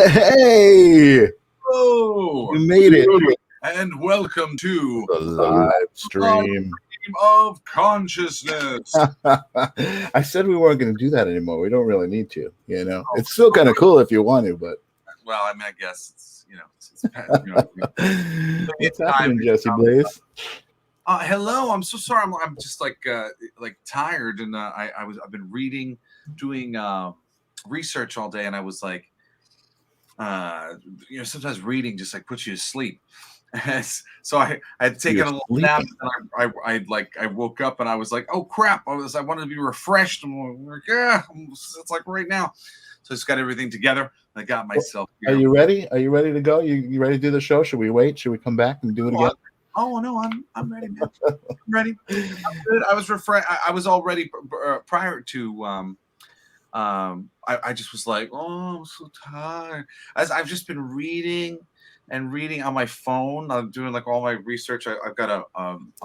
Hey, Hello, you made it. and welcome to The live stream. of Consciousness. I said we weren't going to do that anymore. We don't really need to, It's still kind of cool if you want to, but. Well, I mean, I guess it's What's happening, Jesse Blaze? Hello, I'm so sorry. I'm just like tired, and I've been doing research all day, and I was like, sometimes reading just like puts you to sleep. So I had taken a little nap, and I woke up and I was like, oh crap, I wanted to be refreshed. I'm like, yeah, it's like right now. So I just got everything together. I got myself here. Are you ready? Are you ready to go? You ready to do the show? Should we wait? Should we come back and do it again? Oh no, I'm ready, man. I'm ready. I'm good. I was refreshed. I was all ready prior to I just was like, oh, I'm so tired. I've just been reading on my phone. I'm doing like all my research. I've got a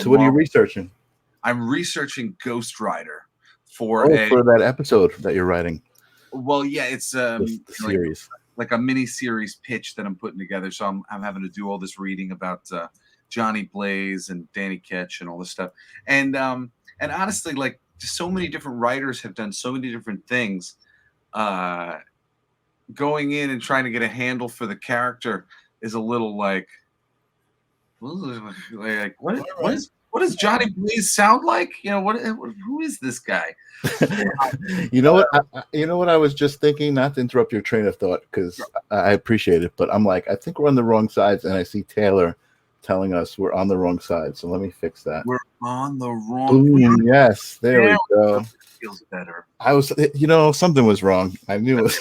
so what are you researching? I'm researching Ghost Rider for that episode that you're writing. Well, yeah, it's the series, like a mini series pitch that I'm putting together. So I'm having to do all this reading about Johnny Blaze and Danny Ketch and all this stuff. And honestly, like, just so many different writers have done so many different things. Going in and trying to get a handle for the character is a little like what does Johnny Blaze sound like? Who is this guy? You know what I was just thinking, not to interrupt your train of thought, because I appreciate it, but I'm like, I think we're on the wrong sides, and I see Taylor telling us we're on the wrong side. So let me fix that. We're on the wrong. Boom, yes, there we go. Feels better. I was, something was wrong. I knew it.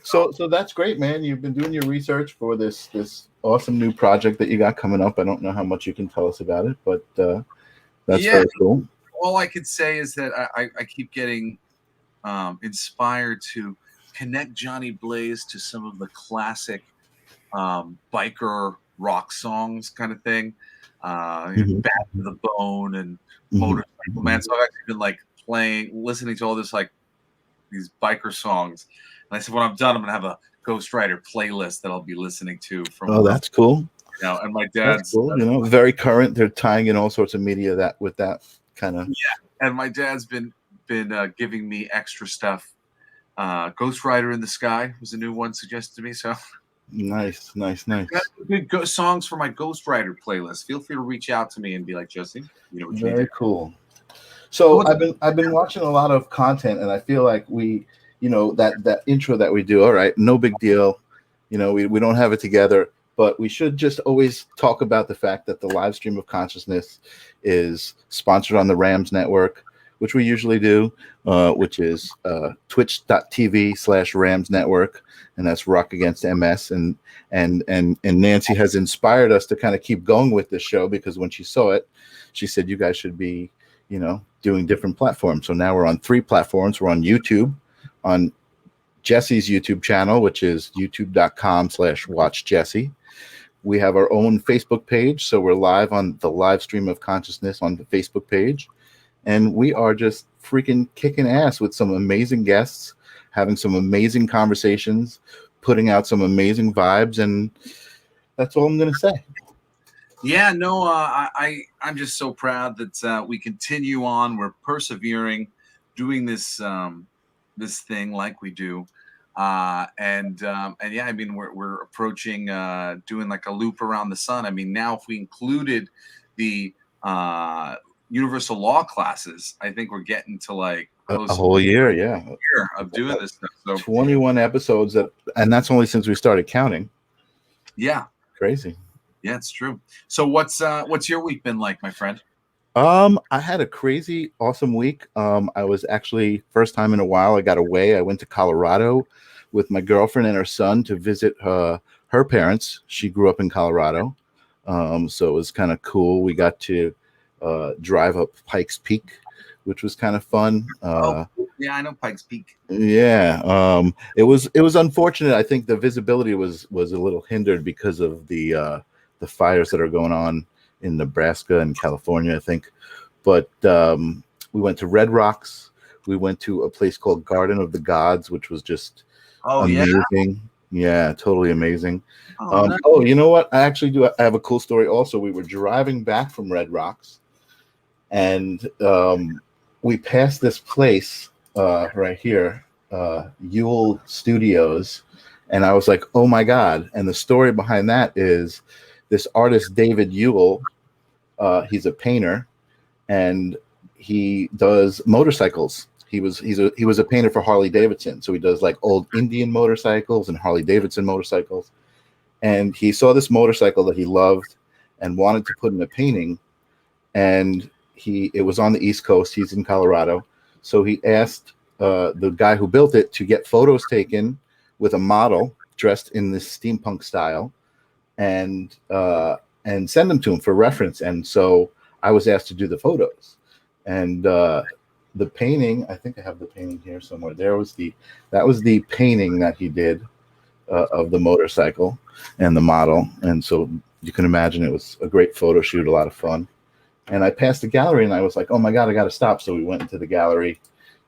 So that's great, man. You've been doing your research for this awesome new project that you got coming up. I don't know how much you can tell us about it, but that's very cool. All I could say is that I keep getting inspired to connect Johnny Blaze to some of the classic biker rock songs, kind of thing. Bad to the Bone and Motorcycle Man. So I've actually been like listening to all this, like these biker songs. And I said, when I'm done, I'm gonna have a Ghost Rider playlist that I'll be listening to from. That's cool. And my dad's cool. Very current. They're tying in all sorts of media with that kind of. Yeah, and my dad's been giving me extra stuff. Ghost Rider in the Sky was a new one suggested to me. So. Nice. Good songs for my Ghost Rider playlist. Feel free to reach out to me and be like, Jesse, what you very cool. So I've been watching a lot of content, and I feel like we, that intro that we do. All right, no big deal. We don't have it together, but we should just always talk about the fact that the live stream of consciousness is sponsored on the Rams Network, which we usually do, which is twitch.tv/Rams Network. And that's Rock Against MS, and Nancy has inspired us to kind of keep going with this show, because when she saw it, she said you guys should be, doing different platforms. So now we're on 3 platforms. We're on YouTube, on Jesse's YouTube channel, which is youtube.com/watchjesse. We have our own Facebook page, so we're live on the live stream of consciousness on the Facebook page, and we are just freaking kicking ass with some amazing guests, having some amazing conversations, putting out some amazing vibes, and that's all I'm going to say. Yeah, no, I'm just so proud that we continue on. We're persevering, doing this thing like we do, and yeah, I mean, we're approaching doing like a loop around the sun. I mean, now if we included the universal law classes, I think we're getting to like a whole year, of doing this stuff. So 21 episodes, and that's only since we started counting. Yeah, crazy. Yeah, it's true. So what's your week been like, my friend? I had a crazy awesome week. I was actually, first time in a while, I got away. I went to Colorado with my girlfriend and her son to visit her parents. She grew up in Colorado, so it was kind of cool. We got to drive up Pikes Peak, which was kind of fun. Yeah, I know Pikes Peak. Yeah, it was unfortunate. I think the visibility was a little hindered because of the fires that are going on in Nebraska and California, I think. But we went to Red Rocks. We went to a place called Garden of the Gods, which was just Oh yeah. Amazing. Yeah, totally amazing. Oh, no. Oh, you know what? I actually do. I have a cool story also. We were driving back from Red Rocks, and we passed this place right here, Ewell Studios, and I was like, "Oh my God!" And the story behind that is this artist David Ewell. He's a painter, and he does motorcycles. He was a painter for Harley Davidson, so he does like old Indian motorcycles and Harley Davidson motorcycles. And he saw this motorcycle that he loved and wanted to put in a painting, and it was on the East Coast. He's in Colorado, so he asked the guy who built it to get photos taken with a model dressed in this steampunk style, and send them to him for reference. And so I was asked to do the photos, and the painting. I think I have the painting here somewhere. That was the painting that he did of the motorcycle and the model. And so you can imagine it was a great photo shoot, a lot of fun. And I passed the gallery and I was like, oh my God, I got to stop. So we went into the gallery.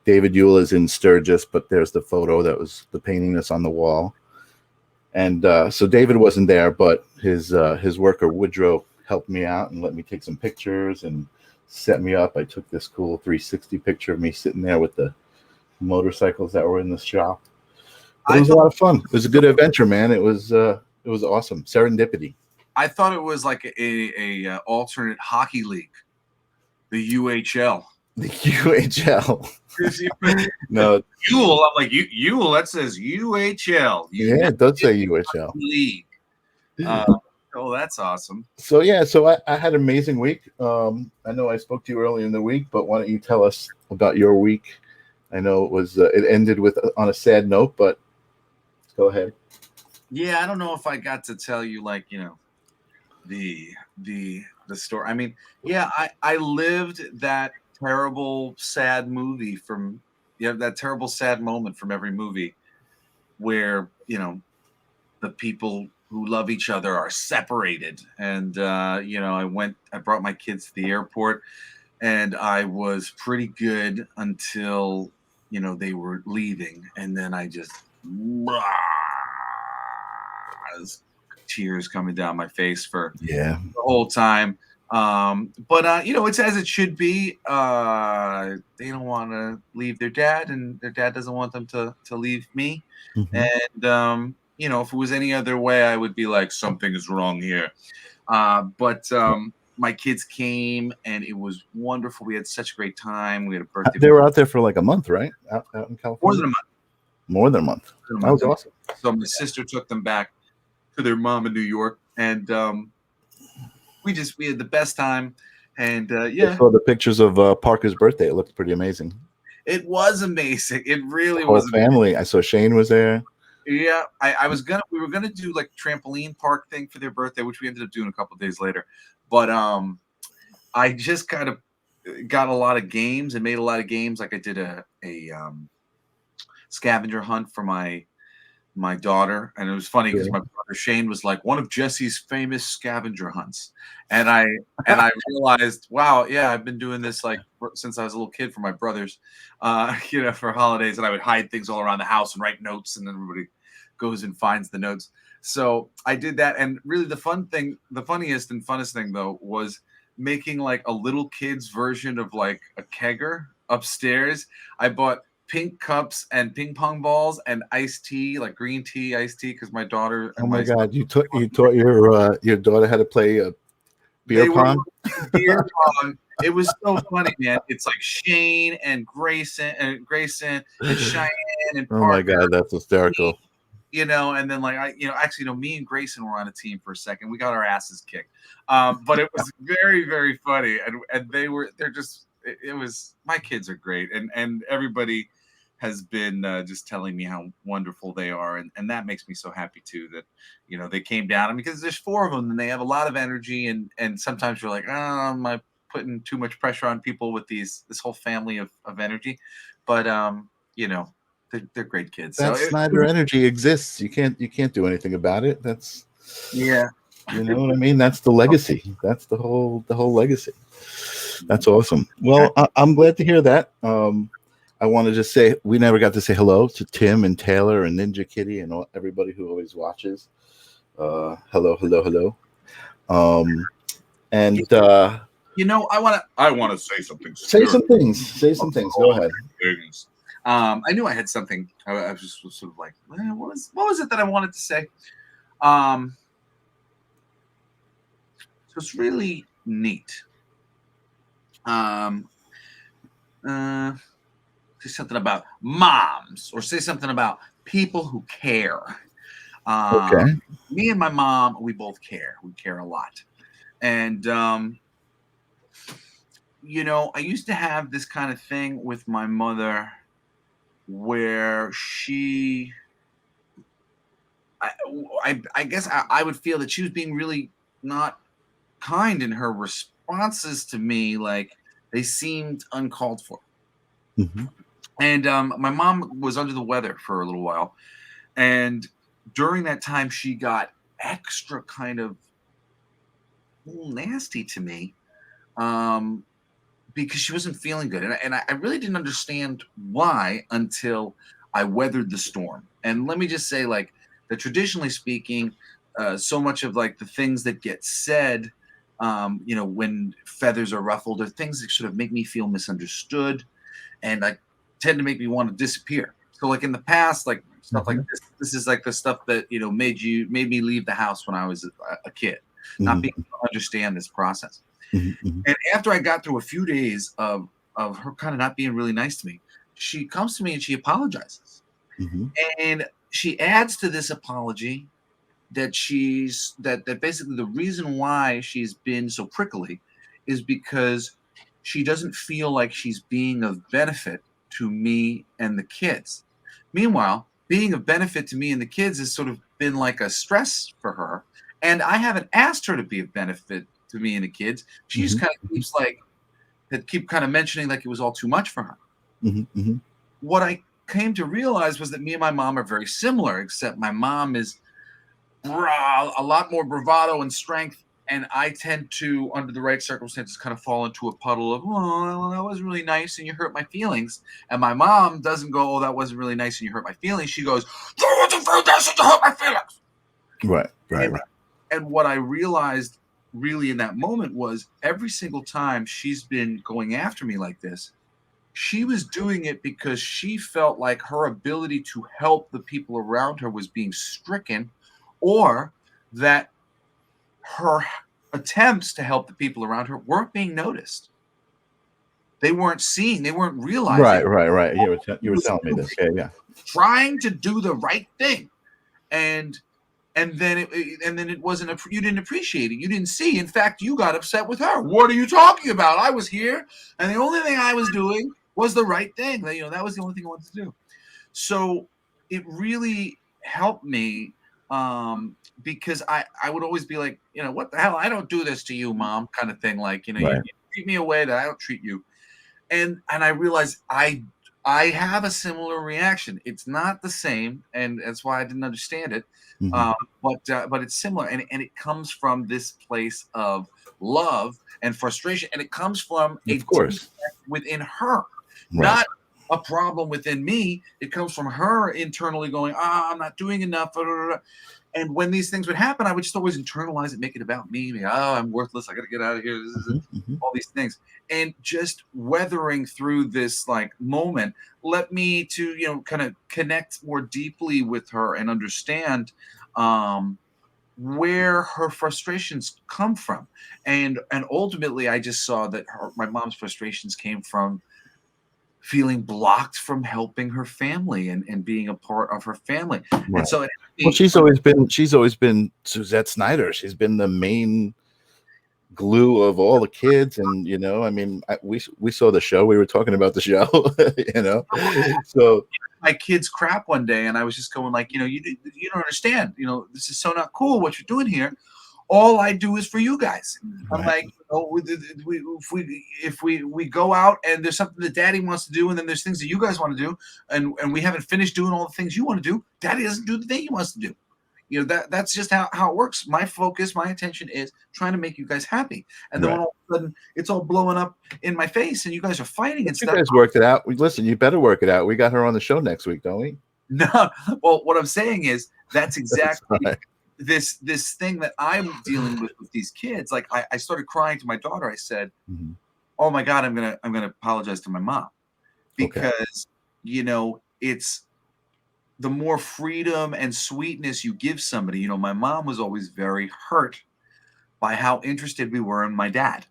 David Ewell is in Sturgis, but there's the photo that was the painting that's on the wall. And so David wasn't there, but his worker Woodrow helped me out and let me take some pictures and set me up. I took this cool 360 picture of me sitting there with the motorcycles that were in the shop. But it was a lot of fun. It was a good adventure, man. It was awesome. Serendipity. I thought it was like a alternate hockey league, the UHL. The UHL. No, Ewell. I'm like Ewell. That says UHL. Yeah, it does say UHL league. Oh, that's awesome. So yeah, so I had an amazing week. I know I spoke to you early in the week, but why don't you tell us about your week? I know it was it ended with on a sad note, but go ahead. Yeah, I don't know if I got to tell you like the story. I mean, yeah, I lived that terrible sad movie from that terrible sad moment from every movie where the people who love each other are separated. And I brought my kids to the airport, and I was pretty good until they were leaving, and then I just tears coming down my face for the whole time. But it's as it should be. They don't want to leave their dad, and their dad doesn't want them to leave me. Mm-hmm. And if it was any other way, I would be like, something is wrong here. But my kids came, and it was wonderful. We had such a great time. We had a birthday. They were out there for like a month, right? Out in California. More than a month. That was awesome. So my sister took them back to their mom in New York, and we had the best time. And I saw the pictures of Parker's birthday. It looked pretty amazing. It was amazing. It really was. Whole family. I saw Shane was there. Yeah, we were gonna do like trampoline park thing for their birthday, which we ended up doing a couple of days later. But I just kind of got a lot of games and made a lot of games. Like I did a scavenger hunt for my daughter, and it was funny because my brother Shane was like, one of Jesse's famous scavenger hunts, and I realized, wow, yeah, I've been doing this like since I was a little kid for my brothers, for holidays, and I would hide things all around the house and write notes, and then everybody goes and finds the notes. So I did that, and really the funniest and funnest thing though was making like a little kid's version of like a kegger upstairs. I bought pink cups and ping pong balls and iced tea, like green tea, iced tea, because my daughter. Oh my God! You taught your daughter how to play beer pong. Beer pong. It was so funny, man. It's like Shane and Grayson and Cheyenne and Parker. Oh my God, that's hysterical. And then like me and Grayson were on a team for a second. We got our asses kicked, but it was very, very funny, and it was, my kids are great, and everybody has been just telling me how wonderful they are, and that makes me so happy too that they came down, because there's 4 of them and they have a lot of energy, and sometimes you're like, oh, am I putting too much pressure on people with this whole family of energy? But they're great kids. That Snyder energy exists. You can't do anything about it. That's you know what I mean? That's the legacy. That's the whole legacy. That's awesome. Well, I'm glad to hear that. I want to just say we never got to say hello to Tim and Taylor and Ninja Kitty and everybody who always watches. Hello, hello, hello. And I want to say something. Say some things. Say some things. Go ahead. Things. I knew I had something. I was just sort of like, what was it that I wanted to say? So it's really neat. Say something about moms, or say something about people who care. Okay. Me and my mom, we both care. We care a lot. And I used to have this kind of thing with my mother where I guess I would feel that she was being really not kind in her responses to me. Like, they seemed uncalled for. Mm-hmm. And my mom was under the weather for a little while. And during that time, she got extra kind of nasty to me because she wasn't feeling good. And I really didn't understand why until I weathered the storm. And let me just say, like, that traditionally speaking, so much of like the things that get said, when feathers are ruffled, are things that sort of make me feel misunderstood, and like tend to make me want to disappear. So like in the past, like stuff like this is like the stuff that made me leave the house when I was a kid, not being able to understand this process. And after I got through a few days of her kind of not being really nice to me, she comes to me and she apologizes. And she adds to this apology that that basically the reason why she's been so prickly is because she doesn't feel like she's being of benefit to me and the kids. Meanwhile, being of benefit to me and the kids has sort of been like a stress for her. And I haven't asked her to be of benefit to me and the kids. She just kind of keep kind of mentioning like it was all too much for her. What I came to realize was that me and my mom are very similar, except my mom is a lot more bravado and strength, and I tend to, under the right circumstances, kind of fall into a puddle of, oh, that wasn't really nice and you hurt my feelings. And my mom doesn't go, oh, that wasn't really nice and you hurt my feelings. She goes, that wasn't very nice and you hurt my feelings. Right. And what I realized really in that moment was every single time she's been going after me like this, she was doing it because she felt like her ability to help the people around her was being stricken, or that her attempts to help the people around her weren't being noticed. They weren't seen. They weren't realizing. Right. You were telling me this. Yeah. Trying to do the right thing, and then it wasn't. You didn't appreciate it. You didn't see. In fact, you got upset with her. What are you talking about? I was here, and the only thing I was doing was the right thing. That was the only thing I wanted to do. So it really helped me. Because I would always be like, what the hell? I don't do this to you, Mom, kind of thing. Like, you treat me a way that I don't treat you. And I realized I have a similar reaction. It's not the same, and that's why I didn't understand it. But it's similar, and it comes from this place of love and frustration, and it comes from of course within her, not a problem within me. It comes from her internally going, I'm not doing enough. And when these things would happen, I would just always internalize it, make it about me. I'm worthless. I got to get out of here. All these things. And just weathering through this like moment led me to, kind of connect more deeply with her and understand where her frustrations come from. And ultimately, I just saw that my mom's frustrations came from feeling blocked from helping her family and being a part of her family. And so she's always been Suzette Snyder. She's been the main glue of all the kids, and we saw the show. We were talking about the show. So my kids crap one day, and I was just going like, you don't understand. This is so not cool what you're doing here. All I do is for you guys. I'm like, if we go out and there's something that Daddy wants to do, and then there's things that you guys want to do, and we haven't finished doing all the things you want to do, Daddy doesn't do the thing he wants to do. that's just how it works. My focus, my attention is trying to make you guys happy. And then when all of a sudden it's all blowing up in my face and you guys are fighting and You stuff. guys worked it out. Listen, you better work it out. We got her on the show next week, don't we? No, well, what I'm saying is that's exactly right. this thing that I'm dealing with these kids. Like I started crying to my daughter. I said, oh my God, I'm gonna apologize to my mom, because it's the more freedom and sweetness you give somebody. My mom was always very hurt by how interested we were in my dad.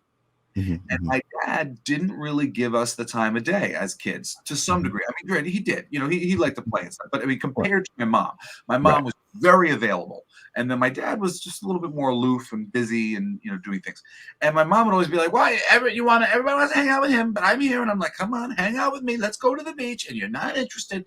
And my dad didn't really give us the time of day as kids, to some degree. I mean, he did, he liked to play and stuff. But I mean, compared to my mom was very available. And then my dad was just a little bit more aloof and busy and, doing things. And my mom would always be like, why, everybody wants to hang out with him, but I'm here. And I'm like, come on, hang out with me. Let's go to the beach. And you're not interested.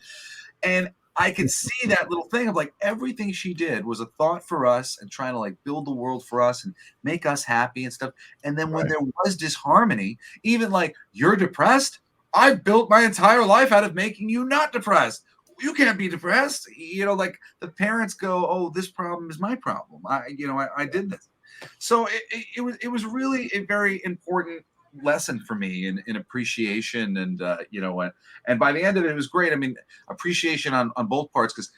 And I could see that little thing of like everything she did was a thought for us and trying to like build the world for us and make us happy and stuff. And then when there was disharmony, even like, you're depressed, I built my entire life out of making you not depressed. You can't be depressed. Like the parents go, oh, this problem is my problem. I did this. So it was really a very important lesson for me in appreciation, and and by the end of it, it was great. I mean, appreciation on both parts, because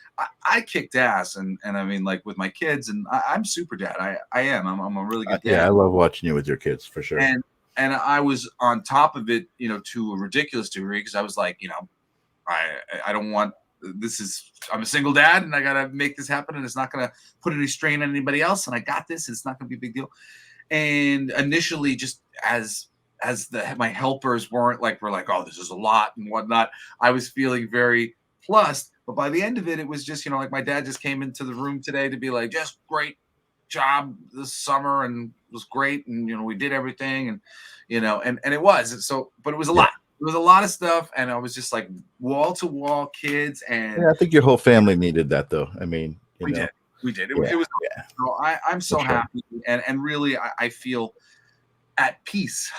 I kicked ass, and I mean, like with my kids, and I'm super dad. I am. I'm a really good dad. Yeah, I love watching you with your kids, for sure. And I was on top of it, to a ridiculous degree, because I was like, I don't want. I'm a single dad, and I gotta make this happen, and it's not gonna put any strain on anybody else, and I got this, and it's not gonna be a big deal. And initially, just as my helpers we're like, oh, this is a lot and whatnot, I was feeling very plussed. But by the end of it, it was just, like my dad just came into the room today to be like, just great job this summer, and it was great, and we did everything, and and it was so, but it was a lot. It was a lot of stuff, and I was just like wall to wall kids. And I think your whole family needed that, though. I mean, we did. It was. So I'm so happy, and really, I feel at peace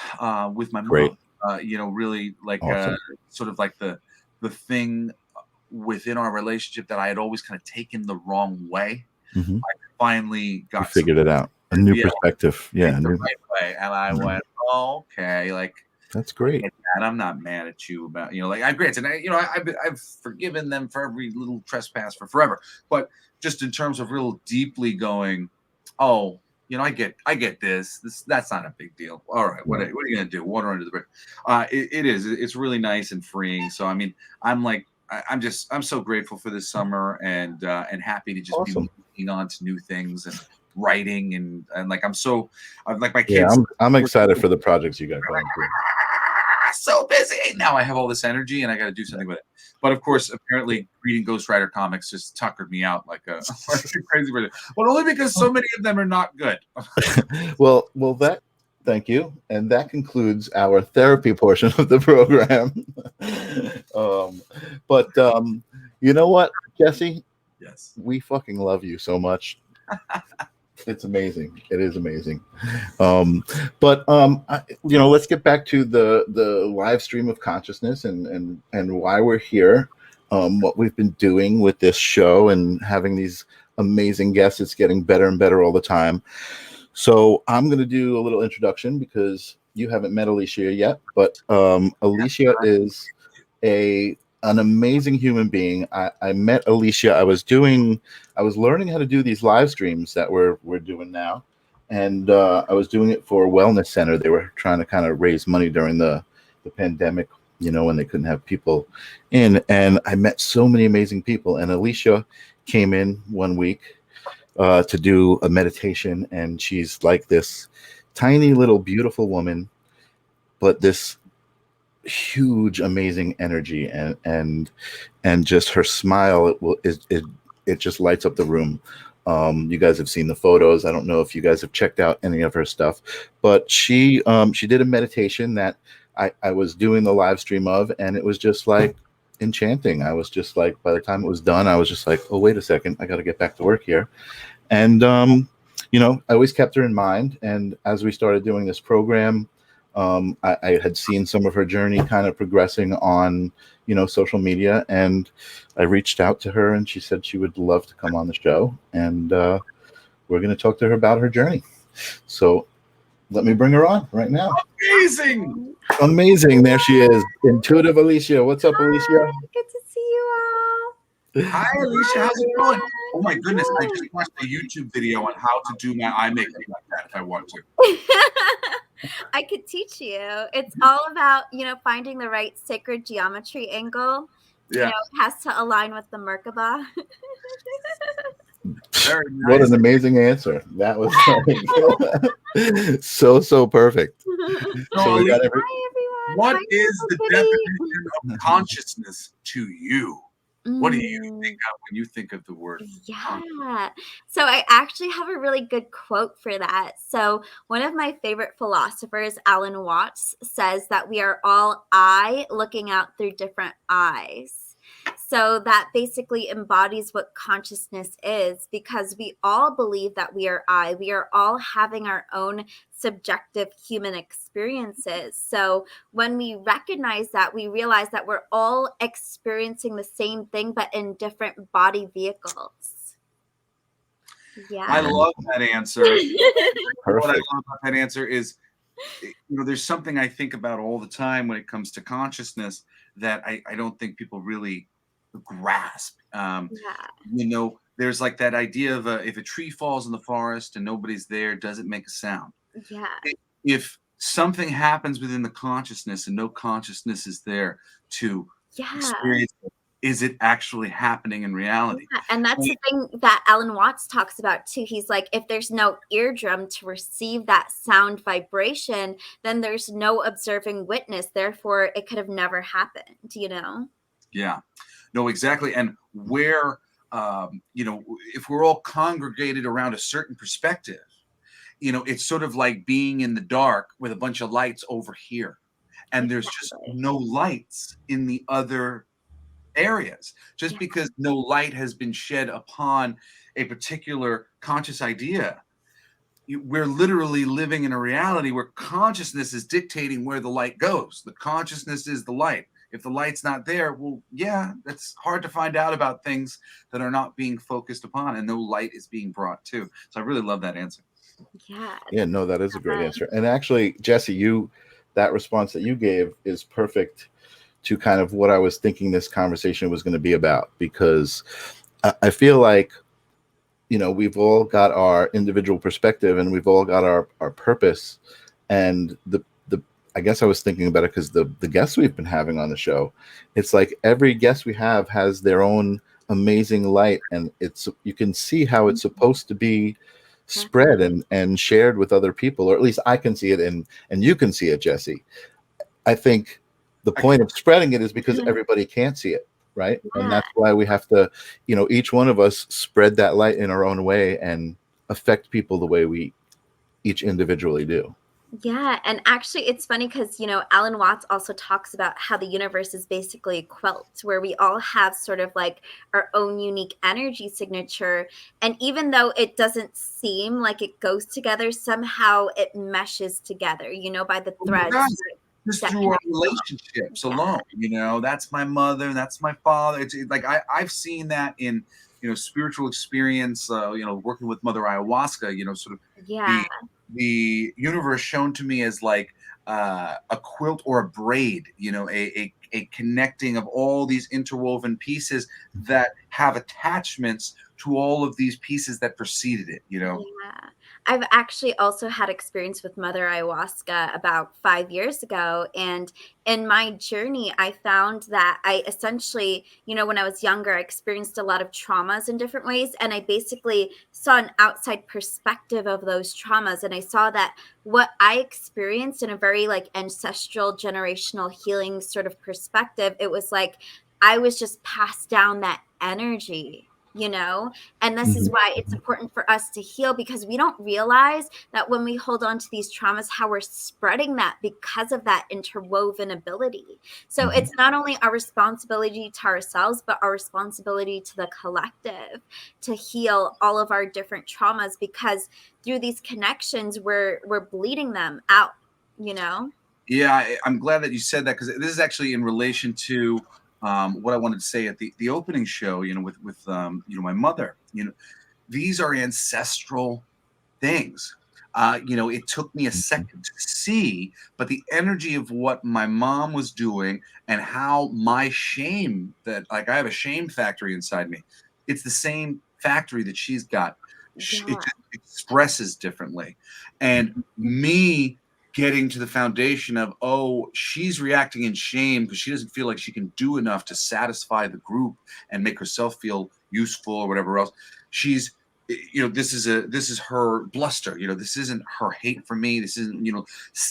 with my mom. Really like sort of like the thing within our relationship that I had always kind of taken the wrong way. I finally got figured it out, a new perspective, the right way, and I went, oh, okay, like. That's great. And I'm not mad at you about, like, I'm granted, I've forgiven them for every little trespass for forever. But just in terms of real deeply going, oh, I get this. That's not a big deal. All right, what are you gonna do? Water under the bridge. It is. It's really nice and freeing. So I mean, I'm so grateful for this summer, and happy to just be moving on to new things and writing, and like I'm like my kids. Yeah, I'm excited for the projects you got going through. So busy now. I have all this energy, and I got to do something with it. But of course, apparently, reading Ghost Rider comics just tuckered me out like a crazy person. But only because so many of them are not good. well, thank you, and that concludes our therapy portion of the program. But you know what, Jesse? Yes, we fucking love you so much. It's amazing. It is amazing. But let's get back to the live stream of consciousness and why we're here, what we've been doing with this show and having these amazing guests. It's getting better and better all the time. So I'm going to do a little introduction because you haven't met Alicia yet, but Alicia is an amazing human being. I met Alicia. I was learning how to do these live streams that we're doing now, and I was doing it for a wellness center. They were trying to kind of raise money during the pandemic, when they couldn't have people in. And I met so many amazing people. And Alicia came in one week to do a meditation, and she's like this tiny little beautiful woman, but this huge amazing energy, and just her smile, it just lights up the room. You guys have seen the photos. I don't know if you guys have checked out any of her stuff, but she did a meditation that I was doing the live stream of, and it was just like enchanting. I was just like, by the time it was done, I was just like, oh, wait a second, I got to get back to work here. And I always kept her in mind, and as we started doing this program, I had seen some of her journey kind of progressing on, social media, and I reached out to her, and she said she would love to come on the show, and we're going to talk to her about her journey. So let me bring her on right now. Amazing. Amazing. There she is. Intuitive Alicia. What's up, Alicia? Hi, good to see you all. Hi, Alicia. How's it going? Oh my goodness! I just watched a YouTube video on how to do my eye makeup like that. If I want to, I could teach you. It's all about, finding the right sacred geometry angle. yeah. It has to align with the Merkaba. Very What nice. an amazing answer. That was like, so perfect. So, So we got Alicia, every. Hi, everyone. what Hi, is the Uncle Kitty. definition of consciousness to you? What do you Mm. think of when you think of the word consciousness? Yeah. So I actually have a really good quote for that. So one of my favorite philosophers, Alan Watts, says that we are all I looking out through different eyes. So that basically embodies what consciousness is, because we all believe that we are I. We are all having our own subjective human experiences. So when we recognize that, we realize that we're all experiencing the same thing, but in different body vehicles. Yeah. I love that answer. What I Perfect. love about that answer is, there's something I think about all the time when it comes to consciousness that I don't think people really grasp. Yeah. There's like that idea of if a tree falls in the forest and nobody's there, does it make a sound? Yeah. If something happens within the consciousness and no consciousness is there to Yeah. experience it, is it actually happening in reality? Yeah, and that's the thing that Alan Watts talks about too. He's like, if there's no eardrum to receive that sound vibration, then there's no observing witness. Therefore, it could have never happened, Yeah, no, exactly. And where, if we're all congregated around a certain perspective, it's sort of like being in the dark with a bunch of lights over here, and there's just Exactly. no lights in the other areas. Just Yeah. because no light has been shed upon a particular conscious idea, we're literally living in a reality where consciousness is dictating where the light goes. The consciousness is the light. If the light's not there, well, yeah, that's hard to find out about things that are not being focused upon, and no light is being brought to. So I really love that answer. Yeah. Yeah, no, that is a great answer. And actually, Jesse, that response that you gave is perfect to kind of what I was thinking this conversation was going to be about, because I feel like, we've all got our individual perspective and we've all got our purpose. And I guess I was thinking about it because the guests we've been having on the show, it's like every guest we have has their own amazing light, and you can see how it's supposed to be spread and shared with other people, or at least I can see it, and you can see it, Jesse. I think the point of spreading it is because everybody can't see it, right? Yeah. And that's why we have to, each one of us spread that light in our own way and affect people the way we each individually do. Yeah, and actually it's funny because, Alan Watts also talks about how the universe is basically a quilt where we all have sort of like our own unique energy signature. And even though it doesn't seem like it goes together, somehow it meshes together, by the threads. Just through our relationships alone, that's my mother, that's my father. It's like I've seen that in spiritual experience, working with Mother Ayahuasca, sort of the universe shown to me as like a quilt or a braid, a connecting of all these interwoven pieces that have attachments to all of these pieces that preceded it, Yeah. I've actually also had experience with Mother Ayahuasca about 5 years ago. And in my journey, I found that I essentially, when I was younger, I experienced a lot of traumas in different ways. And I basically saw an outside perspective of those traumas. And I saw that what I experienced in a very like ancestral generational healing sort of perspective, it was like I was just passed down that energy. And this is why it's important for us to heal, because we don't realize that when we hold on to these traumas, how we're spreading that because of that interwoven ability. So it's not only our responsibility to ourselves, but our responsibility to the collective to heal all of our different traumas, because through these connections, we're bleeding them out. Yeah, I'm glad that you said that, because this is actually in relation to what I wanted to say at the opening show. With my mother. These are ancestral things. It took me a second to see, but the energy of what my mom was doing and how my shame, that like I have a shame factory inside me. It's the same factory that she's got. It Yeah. just expresses differently. And me getting to the foundation of, oh, she's reacting in shame because she doesn't feel like she can do enough to satisfy the group and make herself feel useful or whatever else. She's this is her bluster. This isn't her hate for me. This isn't,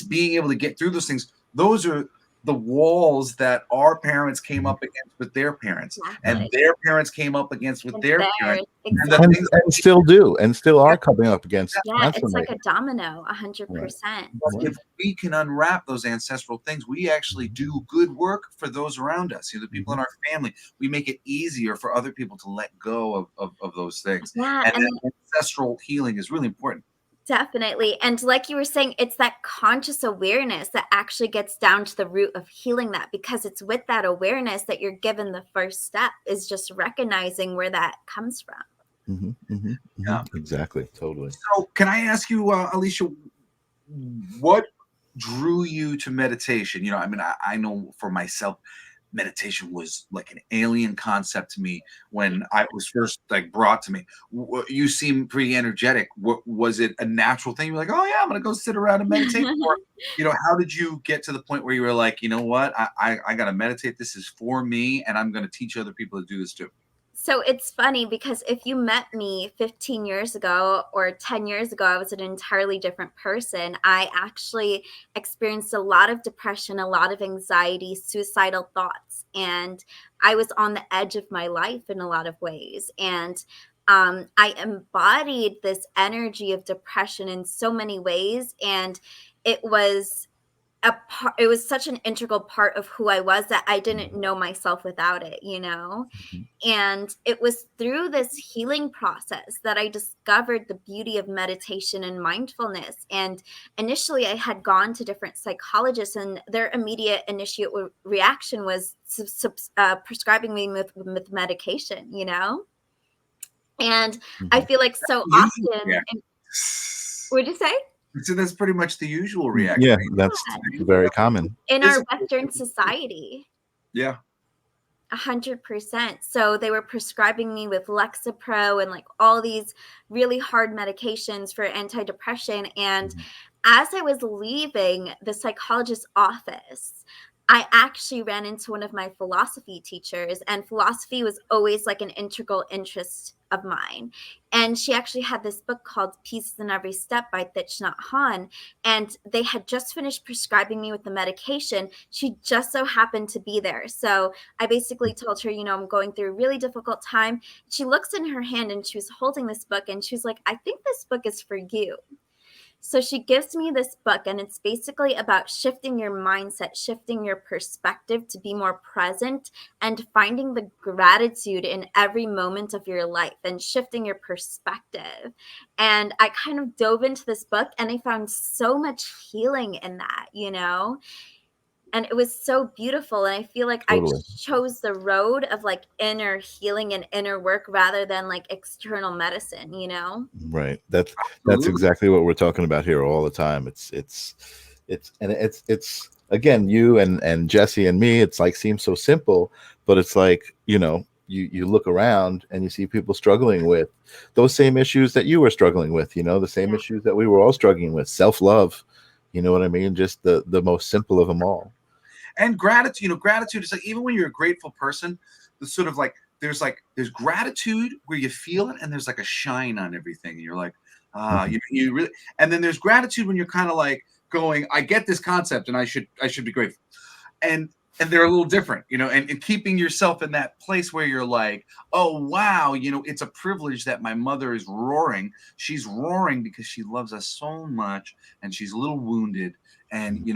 being able to get through those things. Those are the walls that our parents came up against with their parents, and Exactly. their parents came up against with And their theirs, parents. exactly. And still do, and still are coming up against Yeah, it's constantly. like a domino, 100%. If we can unwrap those ancestral things, we actually do good work for those around us. The people in our family, we make it easier for other people to let go of those things. Yeah, And and that ancestral healing is really important. definitely. And like you were saying, it's that conscious awareness that actually gets down to the root of healing that, because it's with that awareness that you're given the first step, is just recognizing where that comes from. Yeah. Exactly. Totally. So can I ask you, Alicia, what drew you to meditation? I know for myself, meditation was like an alien concept to me when I was first brought to me. You seem pretty energetic. Was it a natural thing? You're like, oh yeah, I'm gonna go sit around and meditate. Or, how did you get to the point where you were like, you know what, I gotta meditate. This is for me, and I'm gonna teach other people to do this too. So it's funny, because if you met me 15 years ago or 10 years ago, I was an entirely different person. I actually experienced a lot of depression, a lot of anxiety, suicidal thoughts, and I was on the edge of my life in a lot of ways. And I embodied this energy of depression in so many ways, and it was it was such an integral part of who I was that I didn't know myself without it. And it was through this healing process that I discovered the beauty of meditation and mindfulness. And initially, I had gone to different psychologists, and their immediate initiate reaction was prescribing me with medication, And I feel like so often, what'd you say? So that's pretty much the usual reaction. Yeah, that's very common In our Western society. Yeah. 100%. So they were prescribing me with Lexapro and like all these really hard medications for antidepressant. And as I was leaving the psychologist's office, I actually ran into one of my philosophy teachers, and philosophy was always like an integral interest of mine. And she actually had this book called Pieces in Every Step by Thich Nhat Hanh. And they had just finished prescribing me with the medication. She just so happened to be there. So I basically told her, I'm going through a really difficult time. She looks in her hand, and she was holding this book, and she was like, I think this book is for you. So she gives me this book, and it's basically about shifting your mindset, shifting your perspective to be more present, and finding the gratitude in every moment of your life, and shifting your perspective. And I kind of dove into this book, and I found so much healing in that, And it was so beautiful. And I feel like Totally. I chose the road of like inner healing and inner work rather than like external medicine, Right. That's exactly what we're talking about here all the time. It's again, you and Jesse and me, it's like seems so simple, but it's like, you look around and you see people struggling with those same issues that you were struggling with, the same issues that we were all struggling with, self-love, you know what I mean? Just the most simple of them all. And gratitude, gratitude is like, even when you're a grateful person, the sort of like, there's gratitude where you feel it, and there's like a shine on everything. And you're like, you really, and then there's gratitude when you're kind of like going, I get this concept and I should be grateful. And they're a little different, and keeping yourself in that place where you're like, oh, wow, it's a privilege that my mother is roaring. She's roaring because she loves us so much, and she's a little wounded. And,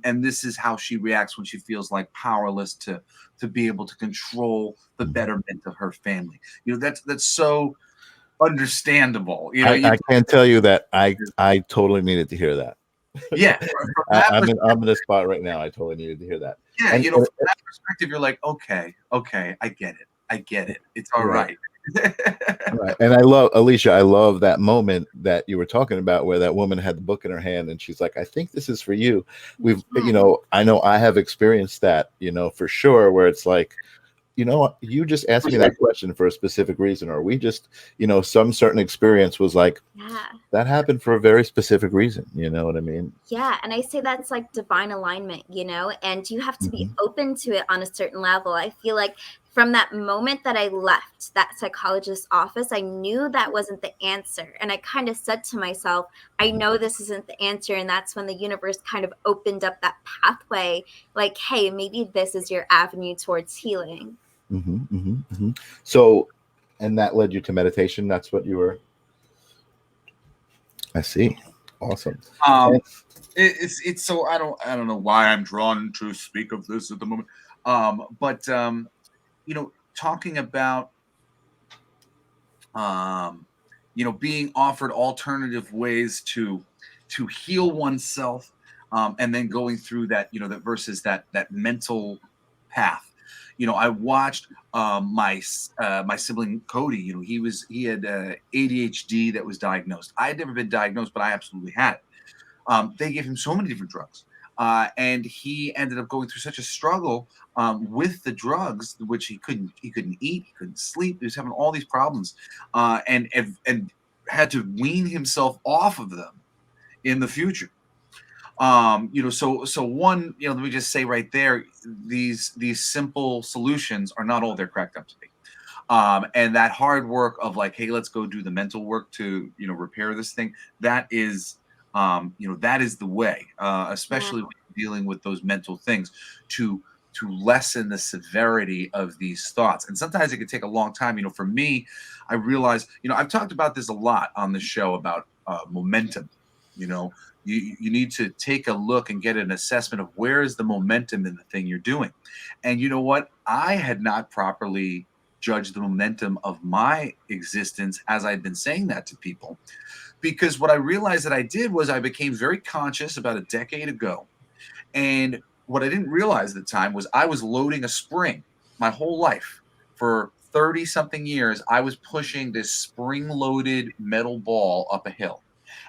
and this is how she reacts when she feels like powerless to be able to control the betterment of her family. That's so understandable. I can't tell you that I totally needed to hear that. Yeah, from that I'm in a spot right now. I totally needed to hear that. yeah, And, from that perspective, you're like, okay, I get it. I get it. It's all right. right. Right. And I love, Alicia, I love that moment that you were talking about where that woman had the book in her hand and she's like, I think this is for you. I know I have experienced that, for sure, where it's like, you just asked me that question for a specific reason, or we just, some certain experience was like, that happened for a very specific reason. You know what I mean? Yeah, and I say that's like divine alignment, and you have to be open to it on a certain level. I feel like from that moment that I left that psychologist's office, I knew that wasn't the answer. And I kind of said to myself, I know this isn't the answer. And that's when the universe kind of opened up that pathway, like, hey, maybe this is your avenue towards healing. So, and that led you to meditation. That's what you were. I see. Awesome. It's so I don't know why I'm drawn to speak of this at the moment. But talking about being offered alternative ways to heal oneself, and then going through that, that versus that mental path. I watched my sibling Cody. He had ADHD that was diagnosed. I had never been diagnosed, but I absolutely had it. They gave him so many different drugs, and he ended up going through such a struggle with the drugs, which he couldn't eat, he couldn't sleep. He was having all these problems, and had to wean himself off of them in the future. So one, let me just say right there, these simple solutions are not all they're cracked up to be. And that hard work of like, hey, let's go do the mental work to, repair this thing. That is, that is the way, especially when you're dealing with those mental things, to lessen the severity of these thoughts. And sometimes it can take a long time. For me, I realize, I've talked about this a lot on the show about momentum. You need to take a look and get an assessment of where is the momentum in the thing you're doing. And you know what? I had not properly judged the momentum of my existence as I'd been saying that to people. Because what I realized that I did was I became very conscious about a decade ago. And what I didn't realize at the time was I was loading a spring my whole life. For 30 something years, I was pushing this spring loaded metal ball up a hill.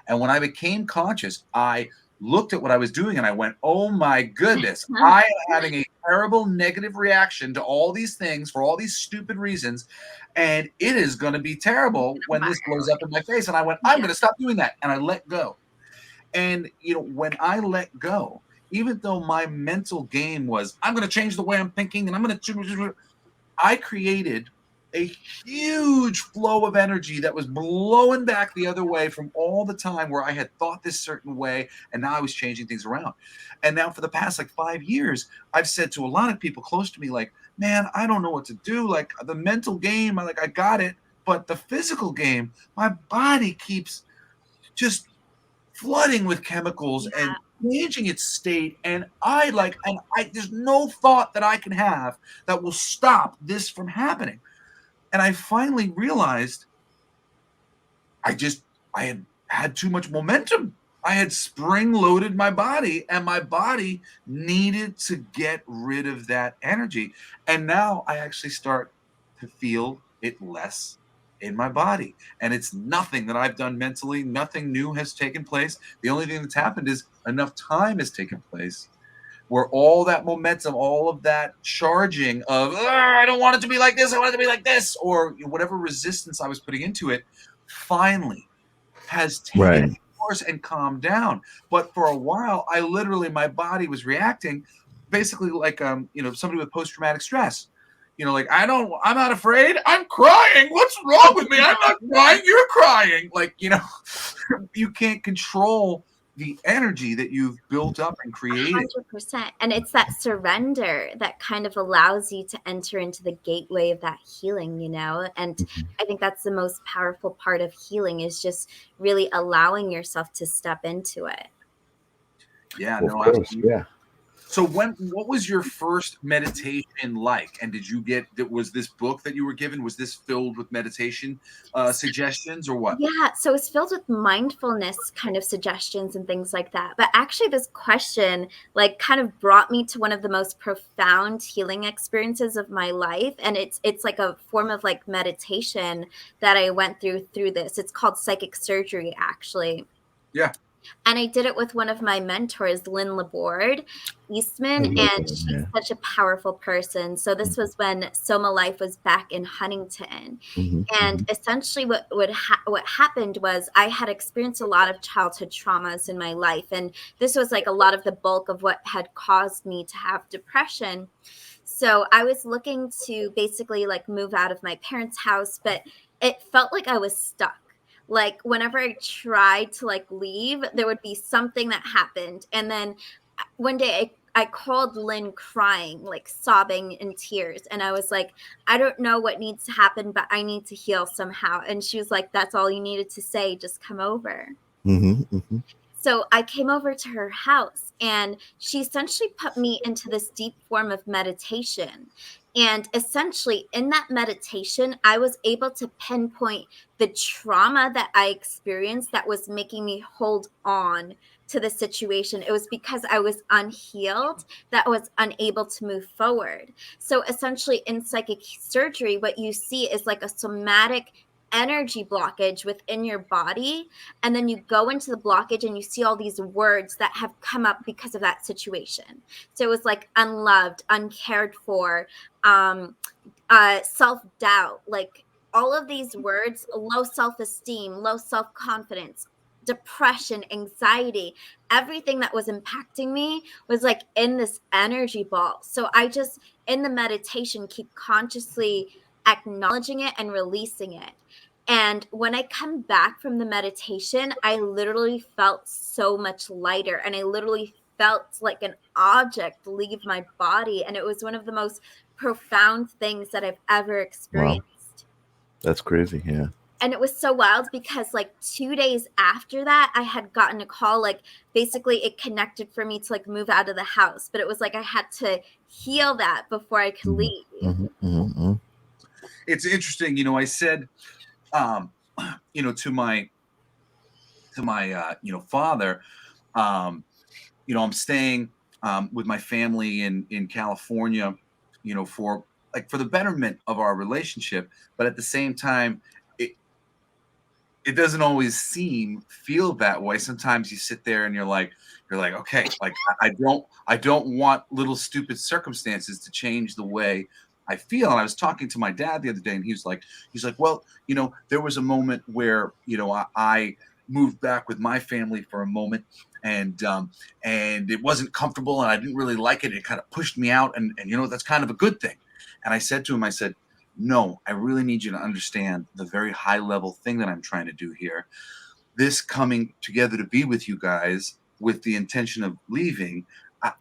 And when I became conscious, I looked at what I was doing and I went, oh my goodness, I am having a terrible negative reaction to all these things for all these stupid reasons. And it is going to be terrible when this blows up in my face. And I went, I'm going to stop doing that. And I let go. And, when I let go, even though my mental game was, I'm going to change the way I'm thinking and I'm going to, I created a huge flow of energy that was blowing back the other way from all the time where I had thought this certain way and now I was changing things around. And now for the past like 5 years, I've said to a lot of people close to me, like, man, I don't know what to do. Like the mental game, I got it. But the physical game, my body keeps just flooding with chemicals and changing its state. And there's no thought that I can have that will stop this from happening. And I finally realized I had too much momentum. I had spring loaded my body and my body needed to get rid of that energy. And now I actually start to feel it less in my body. And it's nothing that I've done mentally. Nothing new has taken place. The only thing that's happened is enough time has taken place where all that momentum, all of that charging of, I don't want it to be like this, I want it to be like this, or whatever resistance I was putting into it, finally has taken its course and calmed down. But for a while, my body was reacting basically like, somebody with post-traumatic stress. I'm not afraid. I'm crying. What's wrong with me? I'm not crying. You're crying. You can't control the energy that you've built up and created. 100%. And it's that surrender that kind of allows you to enter into the gateway of that healing, And I think that's the most powerful part of healing is just really allowing yourself to step into it. Yeah, well, no, absolutely. Yeah. So what was your first meditation like? And was this book that you were given, was this filled with meditation suggestions or what? Yeah, so it's filled with mindfulness kind of suggestions and things like that. But actually this question like kind of brought me to one of the most profound healing experiences of my life, and it's like a form of like meditation that I went through this. It's called psychic surgery actually. Yeah. And I did it with one of my mentors, Lynn Laborde I Eastman, love and that. she's Yeah. such a powerful person. So this was when Soma Life was back in Huntington. Mhm, And mhm. essentially what happened was I had experienced a lot of childhood traumas in my life. And this was like a lot of the bulk of what had caused me to have depression. So I was looking to basically like move out of my parents' house, but it felt like I was stuck. Like whenever I tried to like leave, there would be something that happened. And then one day I called Lynn crying, like sobbing in tears. And I was like, I don't know what needs to happen, but I need to heal somehow. And she was like, that's all you needed to say. Just come over. Mhm, mhm. So I came over to her house and she essentially put me into this deep form of meditation. And essentially, in that meditation, I was able to pinpoint the trauma that I experienced that was making me hold on to the situation. It was because I was unhealed that I was unable to move forward. So essentially, in psychic surgery, what you see is like a somatic energy blockage within your body, and then you go into the blockage and you see all these words that have come up because of that situation. So it was like unloved, uncared for, self-doubt, like all of these words, low self-esteem, low self-confidence, depression, anxiety, everything that was impacting me was like in this energy ball. So I just in the meditation keep consciously acknowledging it and releasing it. And when I come back from the meditation, I literally felt so much lighter, and I literally felt like an object leave my body. And it was one of the most profound things that I've ever Wow, experienced. that's crazy. Yeah. And it was so wild because like 2 days after that, I had gotten a call, like basically it connected for me to like move out of the house. But it was like I had to heal that before I could Mhm, leave. mhm, mhm, mhm. It's interesting, I said um to my father, I'm staying with my family in California, for the betterment of our relationship, but at the same time, it it doesn't always feel that way. Sometimes you sit there and you're like, okay, like I don't want little stupid circumstances to change the way I feel. And I was talking to my dad the other day, and he's like, well, there was a moment where I moved back with my family for a moment, and it wasn't comfortable, and I didn't really like it. It kind of pushed me out, and that's kind of a good thing. And I said to him, I said, no, I really need you to understand the very high level thing that I'm trying to do here. This coming together to be with you guys with the intention of leaving,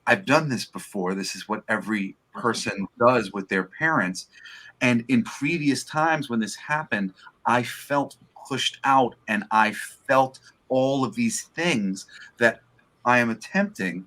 I've done this before. This is what every person does with their parents. And in previous times when this happened, I felt pushed out, and I felt all of these things that I am attempting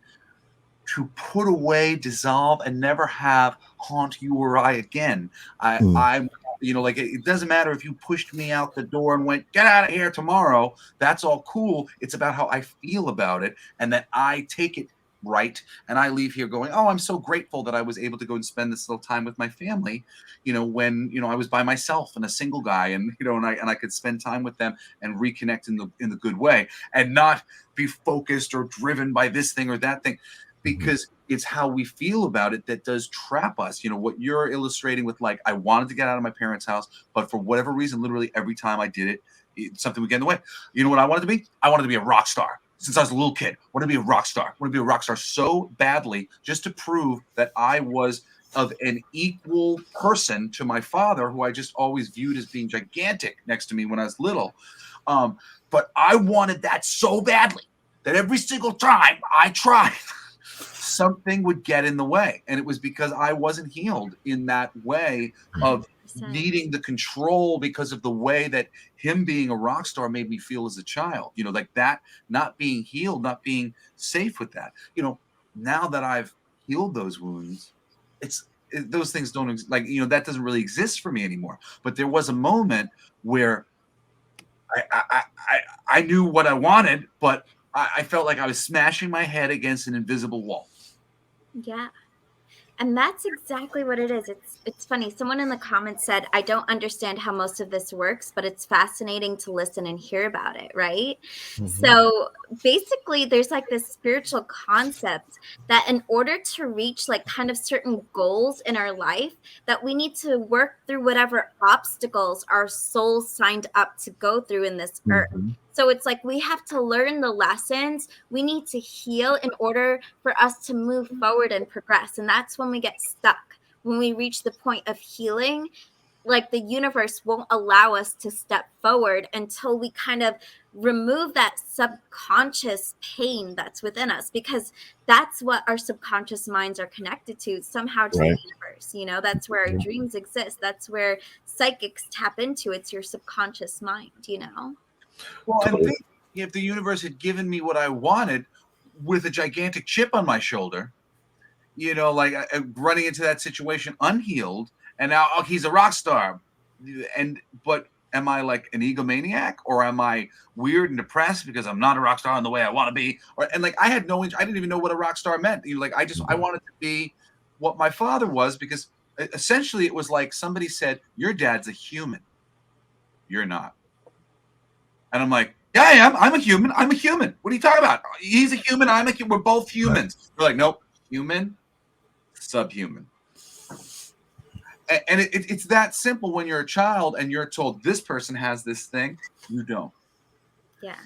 to put away, dissolve, and never have haunt you or I again. Mm, Like it doesn't matter if you pushed me out the door and went, get out of here tomorrow. That's all cool. It's about how I feel about it, and that I take it right. And I leave here going, oh, I'm so grateful that I was able to go and spend this little time with my family, when, I was by myself and a single guy, and, and I could spend time with them and reconnect in the good way, and not be focused or driven by this thing or that thing, mhm. because it's how we feel about it that does trap us. What you're illustrating with, like, I wanted to get out of my parents' house, but for whatever reason, literally every time I did it, something would get in the way. You know what I wanted to be? I wanted to be a rock star. Since I was a little kid, I wanted to be a rock star. I wanted to be a rock star so badly, just to prove that I was of an equal person to my father, who I just always viewed as being gigantic next to me when I was little. But I wanted that so badly that every single time I tried, something would get in the way. And it was because I wasn't healed in that way of 100%. needing the control, because of the way that him being a rock star made me feel as a child, like that, not being healed, not being safe with that. Now that I've healed those wounds, those things don't like, that doesn't really exist for me anymore. But there was a moment where I knew what I wanted, but I felt like I was smashing my head against an invisible wall. Yeah. And that's exactly what it is. It's funny. Someone in the comments said, I don't understand how most of this works, but it's fascinating to listen and hear about it, right? Mhm. So basically, there's like this spiritual concept that in order to reach like kind of certain goals in our life, that we need to work through whatever obstacles our soul signed up to go through in this earth. Mhm. So it's like we have to learn the lessons. We need to heal in order for us to move forward and progress. And that's when we get stuck. When we reach the point of healing, like the universe won't allow us to step forward until we kind of remove that subconscious pain that's within us, because that's what our subconscious minds are connected to somehow, to Right. the universe. That's where our dreams exist. That's where psychics tap into. It's your subconscious mind. Well, and Totally. think if the universe had given me what I wanted with a gigantic chip on my shoulder, like running into that situation unhealed, and now he's a rock star, but am I like an egomaniac, or am I weird and depressed because I'm not a rock star in the way I want to be? And like I didn't even know what a rock star meant. Like I wanted to be what my father was, because essentially it was like somebody said, "Your dad's a human, you're not." And I'm like, yeah, I am. I'm a human. I'm a human. What are you talking about? He's a human. I'm a human. We're both humans. They're like, nope, human, subhuman. And it's that simple when you're a child and you're told this person has this thing, you don't. Yeah.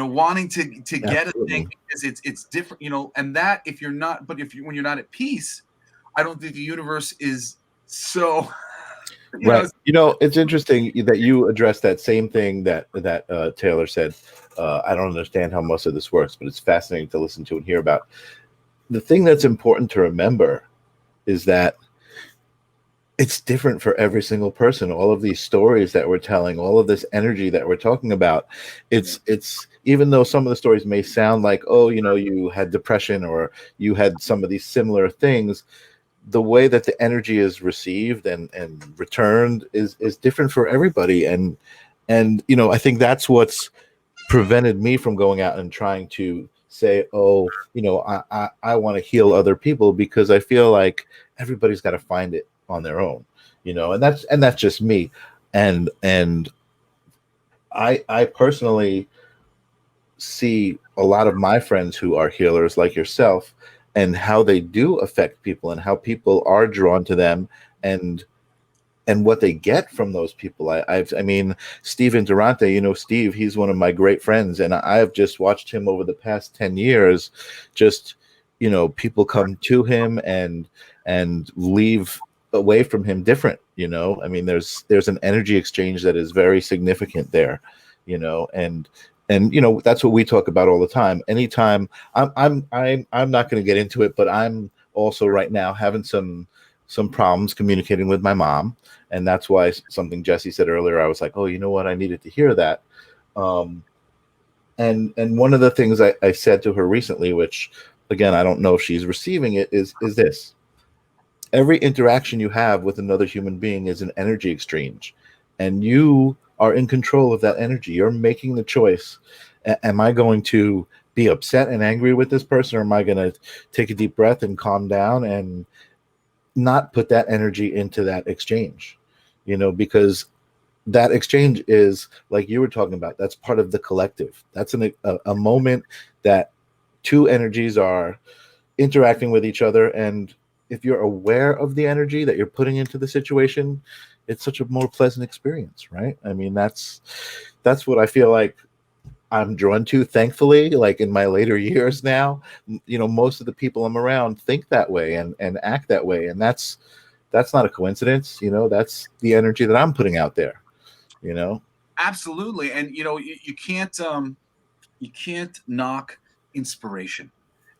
Wanting to get a thing Absolutely. because it's different, and that if you're not, but when you're not at peace, I don't think the universe is so, Right. It's interesting that you addressed that same thing that Taylor said. I don't understand how most of this works, but it's fascinating to listen to and hear about. The thing that's important to remember is that it's different for every single person. All of these stories that we're telling, all of this energy that we're talking about, it's even though some of the stories may sound like, oh, you had depression or you had some of these similar things, the way that the energy is received and returned is different for everybody. And I think that's what's prevented me from going out and trying to say, oh, I want to heal other people, because I feel like everybody's got to find it on their own, and that's just me. And I personally see a lot of my friends who are healers like yourself, and how they do affect people and how people are drawn to them, and what they get from those people. I mean, Steven Durante, Steve, he's one of my great friends, and I've just watched him over the past 10 years. Just, people come to him and leave away from him different. I mean, there's an energy exchange that is very significant there, and that's what we talk about all the time. Anytime I'm not going to get into it, but I'm also right now having some problems communicating with my mom, and that's why something Jesse said earlier, I was like, oh, you know what, I needed to hear that. And one of the things I said to her recently, which again I don't know if she's receiving it, is this: every interaction you have with another human being is an energy exchange, and you are in control of that energy. You're making the choice. Am I going to be upset and angry with this person, or am I going to take a deep breath and calm down and not put that energy into that exchange? Because that exchange is, like you were talking about, that's part of the collective. That's a moment that two energies are interacting with each other, and if you're aware of the energy that you're putting into the situation, it's such a more pleasant experience, right? I mean, that's what I feel like I'm drawn to, thankfully. Like in my later years now, most of the people I'm around think that way and act that way, and that's not a coincidence. That's the energy that I'm putting out there. Absolutely. And you can't knock inspiration.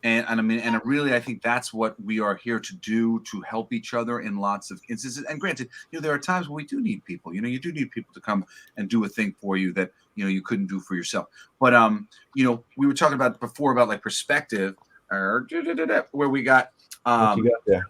And I mean, and really, I think that's what we are here to do, to help each other in lots of instances. And granted, there are times where we do need people. You do need people to come and do a thing for you that you couldn't do for yourself. But we were talking about before about like perspective. where we got What you got there?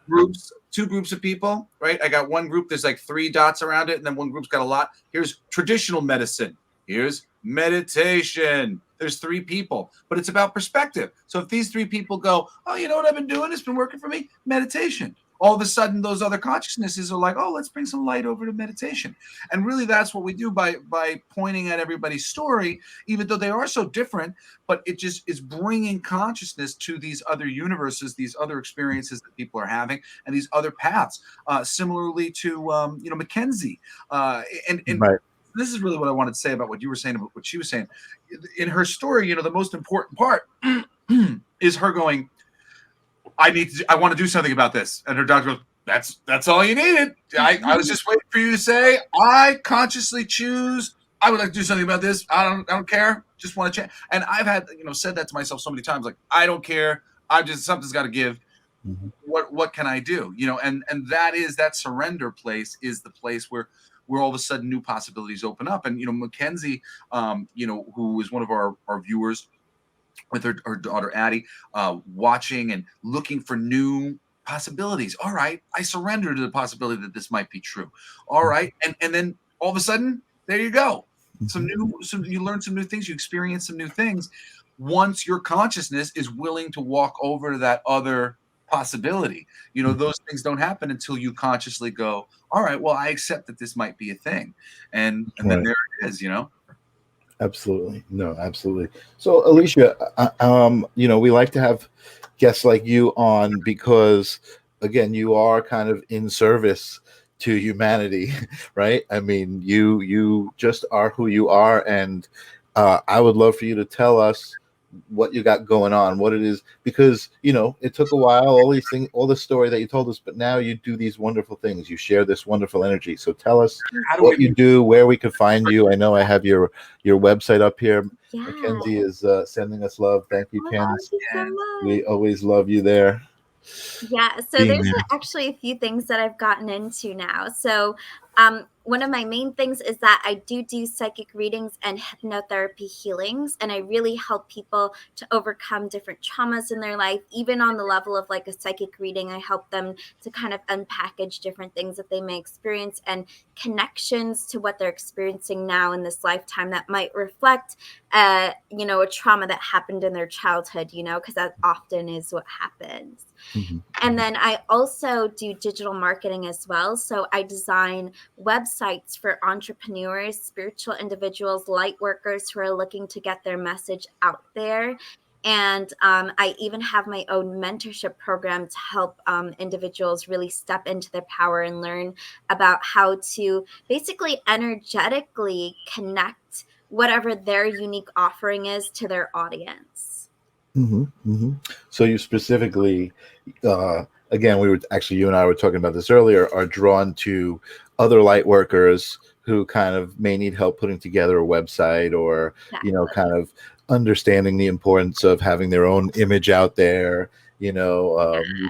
two groups of people, right? I got one group, there's like 3 dots around it, and then one group's got a lot. Here's traditional medicine. Here's meditation. There's 3 people, but it's about perspective. So if these 3 people go, oh, you know what I've been doing? It's been working for me. Meditation. All of a sudden, those other consciousnesses are like, oh, let's bring some light over to meditation. And really, that's what we do by pointing at everybody's story, even though they are so different, but it just is bringing consciousness to these other universes, these other experiences that people are having, and these other paths. Similarly to, Mackenzie. And Right. this is really what I wanted to say about what you were saying, about what she was saying. In her story, the most important part is her going, I want to do something about this. And her doctor goes, that's all you needed. I was just waiting for you to say, I consciously choose, I would like to do something about this. I don't care. Just want to change. And I've had, said that to myself so many times, like, I don't care. Something's got to give. Mm-hmm. What can I do? And that surrender place is the place where all of a sudden new possibilities open up. And, Mackenzie, who is one of our viewers, with her daughter Addie, watching and looking for new possibilities. All right, I surrender to the possibility that this might be true. All right, and then all of a sudden, there you go. You learn some new things, you experience some new things. Once your consciousness is willing to walk over to that other possibility, those things don't happen until you consciously go, all right, well, I accept that this might be a thing, and then there it is. Absolutely. No, absolutely. So, Alicia, we like to have guests like you on because, again, you are kind of in service to humanity, right? I mean, you just are who you are, and I would love for you to tell us what you got going on, what it is, because it took a while, all these things, all the story that you told us, but now you do these wonderful things, you share this wonderful energy. So tell us what you do, where we can find you. I know I have your website up here. Yeah. Mackenzie is sending us love. Thank you, Ken. Thank you so much. We always love you there. Yeah, so there's actually a few things that I've gotten into now. So one of my main things is that I do psychic readings and hypnotherapy healings, and I really help people to overcome different traumas in their life. Even on the level of like a psychic reading, I help them to kind of unpackage different things that they may experience and connections to what they're experiencing now in this lifetime that might reflect a trauma that happened in their childhood, because that often is what happens. Mm-hmm. And then I also do digital marketing as well. So I design websites for entrepreneurs, spiritual individuals, light workers who are looking to get their message out there. And I even have my own mentorship program to help individuals really step into their power and learn about how to basically energetically connect whatever their unique offering is to their audience. Mm-hmm, mm-hmm. So you specifically, again, you and I were talking about this earlier, are drawn to other light workers who kind of may need help putting together a website or, Exactly. Kind of understanding the importance of having their own image out there, you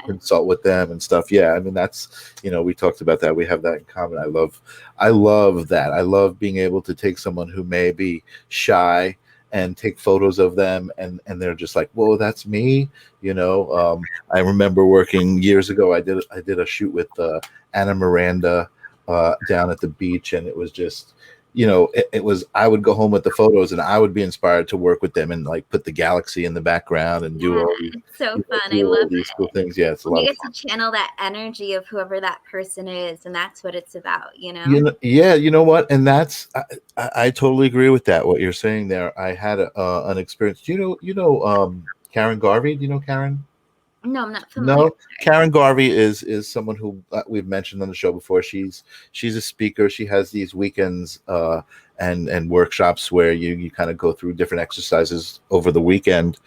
consult with them and stuff. Yeah. I mean, that's, we talked about that. We have that in common. I love that. I love being able to take someone who may be shy and take photos of them, and they're just like, whoa, that's me. I remember working years ago. I did a shoot with Anna Miranda down at the beach, and it was just, it was, I would go home with the photos and I would be inspired to work with them and like put the galaxy in the background and do all these, so fun. I love these cool things. Yeah, it's a lot you of get fun. to channel that energy of whoever that person is, and that's what it's about, Yeah, you know what? And that's I totally agree with that. What you're saying there. I had an experience. Do you know Karen Garvey? Do you know Karen? No, I'm not familiar. No, Karen Garvey is someone who we've mentioned on the show before. She's a speaker. She has these weekends and workshops where you kind of go through different exercises over the weekend.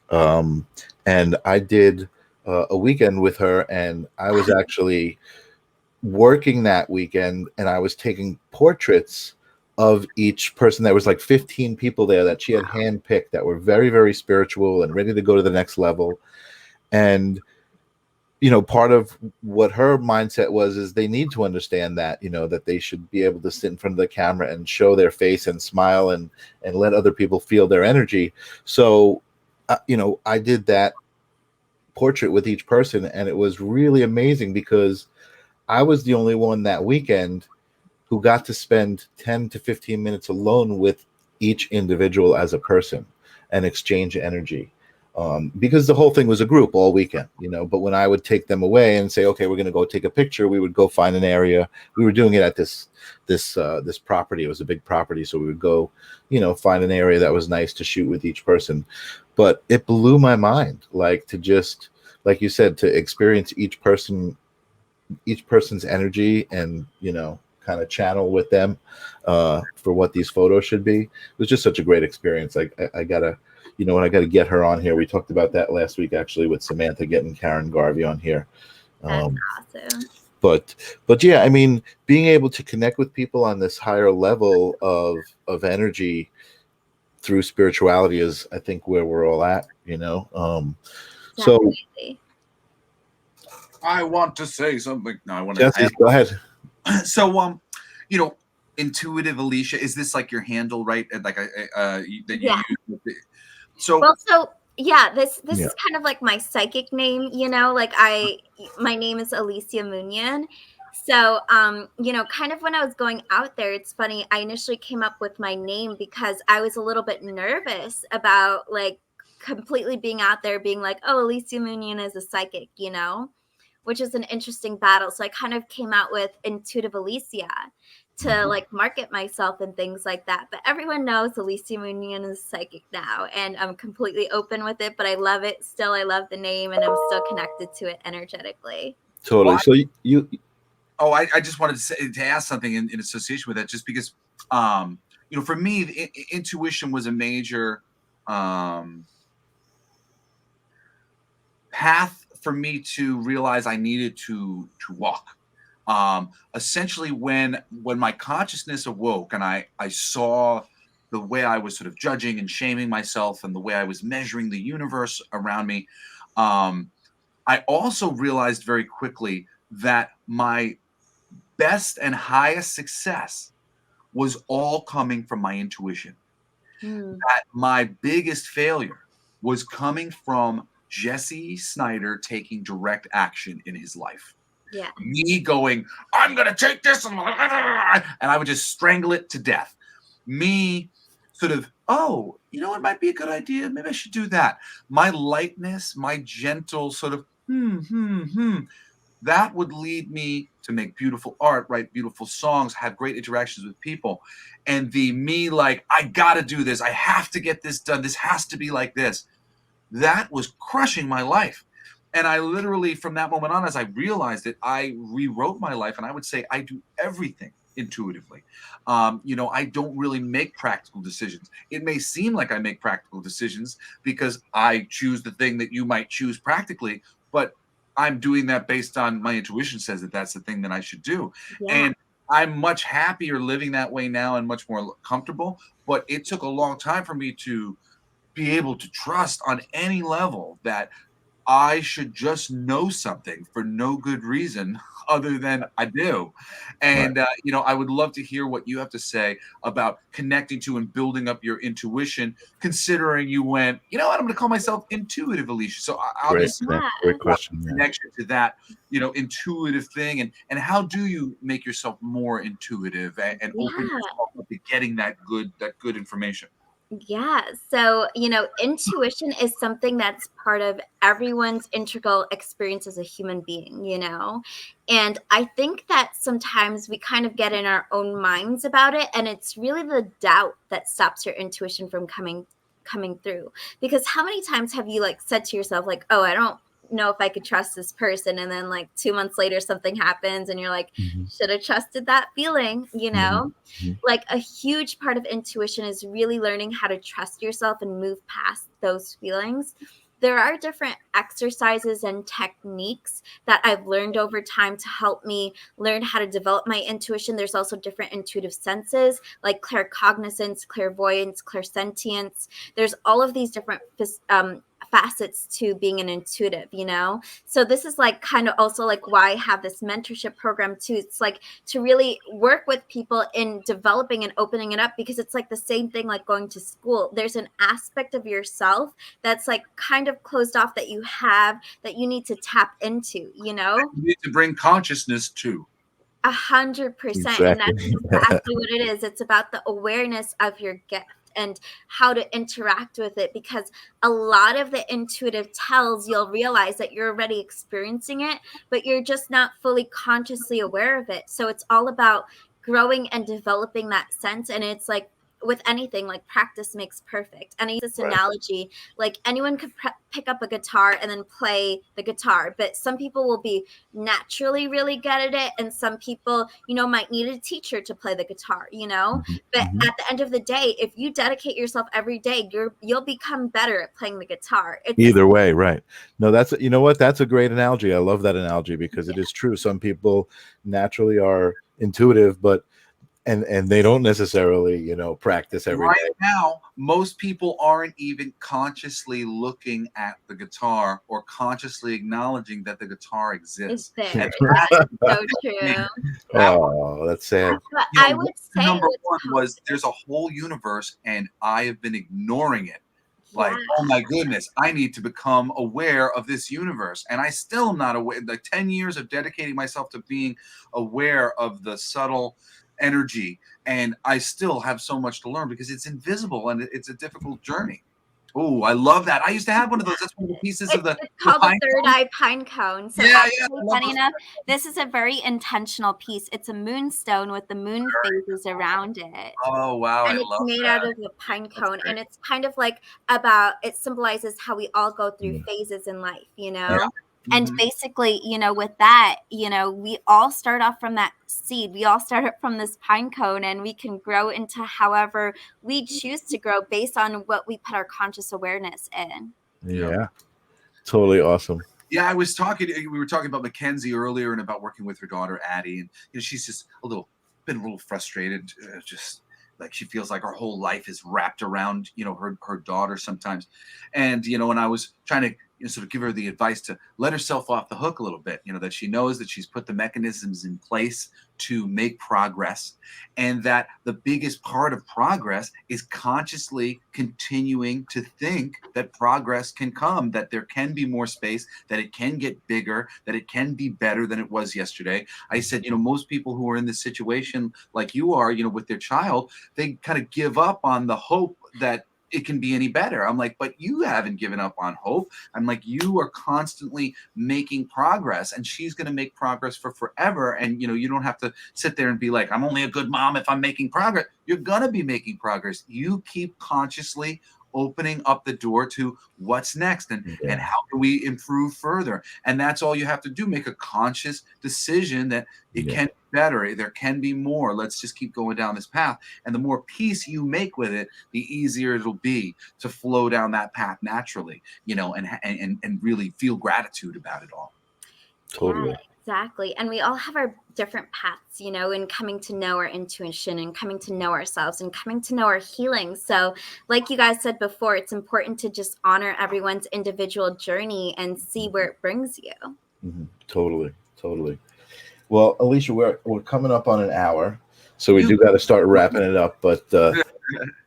And I did a weekend with her, and I was actually working that weekend, and I was taking portraits of each person. There was like 15 people there that she had handpicked that were very, very spiritual and ready to go to the next level. And, part of what her mindset was is they need to understand that, that they should be able to sit in front of the camera and show their face and smile and let other people feel their energy. So, I did that portrait with each person, and it was really amazing because I was the only one that weekend who got to spend 10 to 15 minutes alone with each individual as a person and exchange energy. Because the whole thing was a group all weekend, but when I would take them away and say, okay, we're going to go take a picture, we would go find an area. We were doing it at this property. It was a big property. So we would go, find an area that was nice to shoot with each person. But it blew my mind, like to just, like you said, to experience each person's energy and, kind of channel with them for what these photos should be. It was just such a great experience. I gotta, I got to get her on here. We talked about that last week, actually, with Samantha, getting Karen Garvey on here. That's awesome. But yeah, I mean, being able to connect with people on this higher level of energy through spirituality is, I think, where we're all at, So I want to say something. No, I want to. Jesse, go ahead. So, intuitive Alicia, is this like your handle, right? Like that you use? So yeah, this is kind of like my psychic name, like my name is Alicia Munian. So, kind of when I was going out there, it's funny, I initially came up with my name because I was a little bit nervous about like completely being out there being like, oh, Alicia Munian is a psychic, which is an interesting battle. So I kind of came out with Intuitive Alicia to like market myself and things like that. But everyone knows Alicia Munian is psychic now, and I'm completely open with it, but I love it still. I love the name, and I'm still connected to it energetically. Totally. So you I just wanted to ask something in association with that, just because, for me, intuition was a major path for me to realize I needed to walk. Essentially, when my consciousness awoke and I saw the way I was sort of judging and shaming myself and the way I was measuring the universe around me, I also realized very quickly that my best and highest success was all coming from my intuition. That my biggest failure was coming from Jesse Snyder taking direct action in his life. Yeah. Me going, I'm going to take this, and I would just strangle it to death. Me sort of, oh, it might be a good idea. Maybe I should do that. My lightness, my gentle sort of, that would lead me to make beautiful art, write beautiful songs, have great interactions with people. And the me like, I got to do this. I have to get this done. This has to be like this. That was crushing my life. And I literally, from that moment on, as I realized it, I rewrote my life. And I would say I do everything intuitively. I don't really make practical decisions. It may seem like I make practical decisions because I choose the thing that you might choose practically, but I'm doing that based on my intuition says that that's the thing that I should do. Yeah. And I'm much happier living that way now and much more comfortable. But it took a long time for me to be able to trust on any level that I should just know something for no good reason other than I do. And, I would love to hear what you have to say about connecting to and building up your intuition, considering you went, I'm going to call myself Intuitive Alicia. So obviously, great question. Connection to that, intuitive thing. And how do you make yourself more intuitive and open yourself up to getting that good information? Yeah. So, intuition is something that's part of everyone's integral experience as a human being, and I think that sometimes we kind of get in our own minds about it. And it's really the doubt that stops your intuition from coming through. Because how many times have you like said to yourself, like, oh, I don't know if I could trust this person, and then like 2 months later something happens and you're like, should have trusted that feeling, Like a huge part of intuition is really learning how to trust yourself and move past those feelings. There are different exercises and techniques that I've learned over time to help me learn how to develop my intuition. There's also different intuitive senses like claircognizance, clairvoyance, clairsentience. There's all of these different facets to being an intuitive, you know? So this is like kind of also like why I have this mentorship program too. It's like to really work with people in developing and opening it up, because it's like the same thing like going to school. There's an aspect of yourself that's like kind of closed off that you have that you need to tap into, you know? You need to bring consciousness to. 100%. Exactly. And that's exactly what it is. It's about the awareness of your gift and how to interact with it, because a lot of the intuitive tells, you'll realize that you're already experiencing it, but you're just not fully consciously aware of it. So it's all about growing and developing that sense. And it's like with anything, like practice makes perfect. And I use this analogy, like anyone could pick up a guitar and then play the guitar, but some people will be naturally really good at it, and some people, you know, might need a teacher to play the guitar, you know. But at the end of the day, if you dedicate yourself every day, you'll become better at playing the guitar. Either way, right? No, that's, you know what, that's a great analogy. I love that analogy, because it is true. Some people naturally are intuitive, but and they don't necessarily, you know, practice every day. Right now, most people aren't even consciously looking at the guitar or consciously acknowledging that the guitar exists. It's there. That's so true. Oh, that's sad. But I would say number one was there's a whole universe and I have been ignoring it. Like, oh my goodness, I need to become aware of this universe. And I still am not aware. The 10 years of dedicating myself to being aware of the subtle energy, and I still have so much to learn because it's invisible and it's a difficult journey. Oh, I love that. I used to have one of those. That's one of the pieces of the. It's called the third eye pine cone. So funny enough, this is a very intentional piece. It's a moonstone with the moon phases around it. Oh wow! And it's made out of a pine cone, and it's kind of like about, it symbolizes how we all go through phases in life, you know. Yeah. And basically, you know, with that, you know, we all start off from that seed. We all start from this pine cone, and we can grow into however we choose to grow based on what we put our conscious awareness in. Yeah. Totally awesome. Yeah, we were talking about Mackenzie earlier and about working with her daughter, Addie. And, you know, she's just been a little frustrated, just like she feels like her whole life is wrapped around, you know, her daughter sometimes. And, you know, when I was trying to, you know, sort of give her the advice to let herself off the hook a little bit, you know, that she knows that she's put the mechanisms in place to make progress, and that the biggest part of progress is consciously continuing to think that progress can come, that there can be more space, that it can get bigger, that it can be better than it was yesterday. I said, you know, most people who are in this situation like you are, you know, with their child, they kind of give up on the hope that it can be any better. I'm like, but you haven't given up on hope. I'm like, you are constantly making progress, and she's going to make progress for forever. And, you know, you don't have to sit there and be like, I'm only a good mom if I'm making progress. You're going to be making progress. You keep consciously opening up the door to what's next and how can we improve further. And that's all you have to do. Make a conscious decision that it can be better. There can be more. Let's just keep going down this path. And the more peace you make with it, the easier it'll be to flow down that path naturally, you know, and really feel gratitude about it all. Totally. Yeah, exactly. And we all have our different paths, you know, in coming to know our intuition and coming to know ourselves and coming to know our healing. So like you guys said before, it's important to just honor everyone's individual journey and see where it brings you. Totally. Well, Alicia, we're coming up on an hour, so we do got to start wrapping it up. But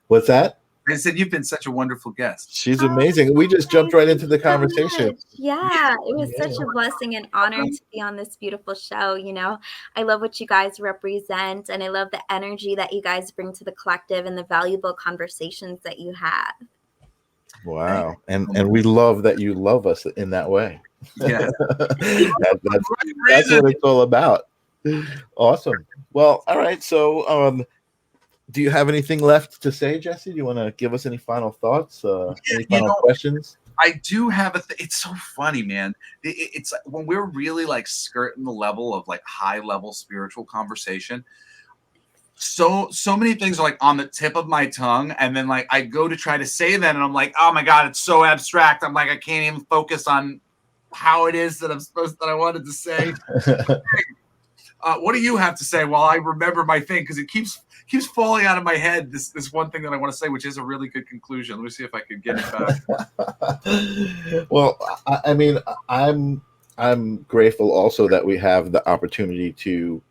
what's that? I said, you've been such a wonderful guest. She's amazing. We just jumped right into the conversation. Yeah, it was such a blessing and honor to be on this beautiful show. You know, I love what you guys represent, and I love the energy that you guys bring to the collective and the valuable conversations that you have. Wow. And we love that you love us in that way. Yeah. That's what it's all about. Awesome. Well, all right. So do you have anything left to say, Jesse? Do you want to give us any final thoughts? Any final questions? I do have it's so funny, man. It's when we're really like skirting the level of like high level spiritual conversation. So many things are like on the tip of my tongue, and then like I go to try to say them, and I'm like, oh my god, it's so abstract. I'm like, I can't even focus on how it is that I wanted to say. What do you have to say while I remember my thing? Because it keeps falling out of my head. This one thing that I want to say, which is a really good conclusion. Let me see if I can get it back. Well, I mean, I'm grateful also that we have the opportunity to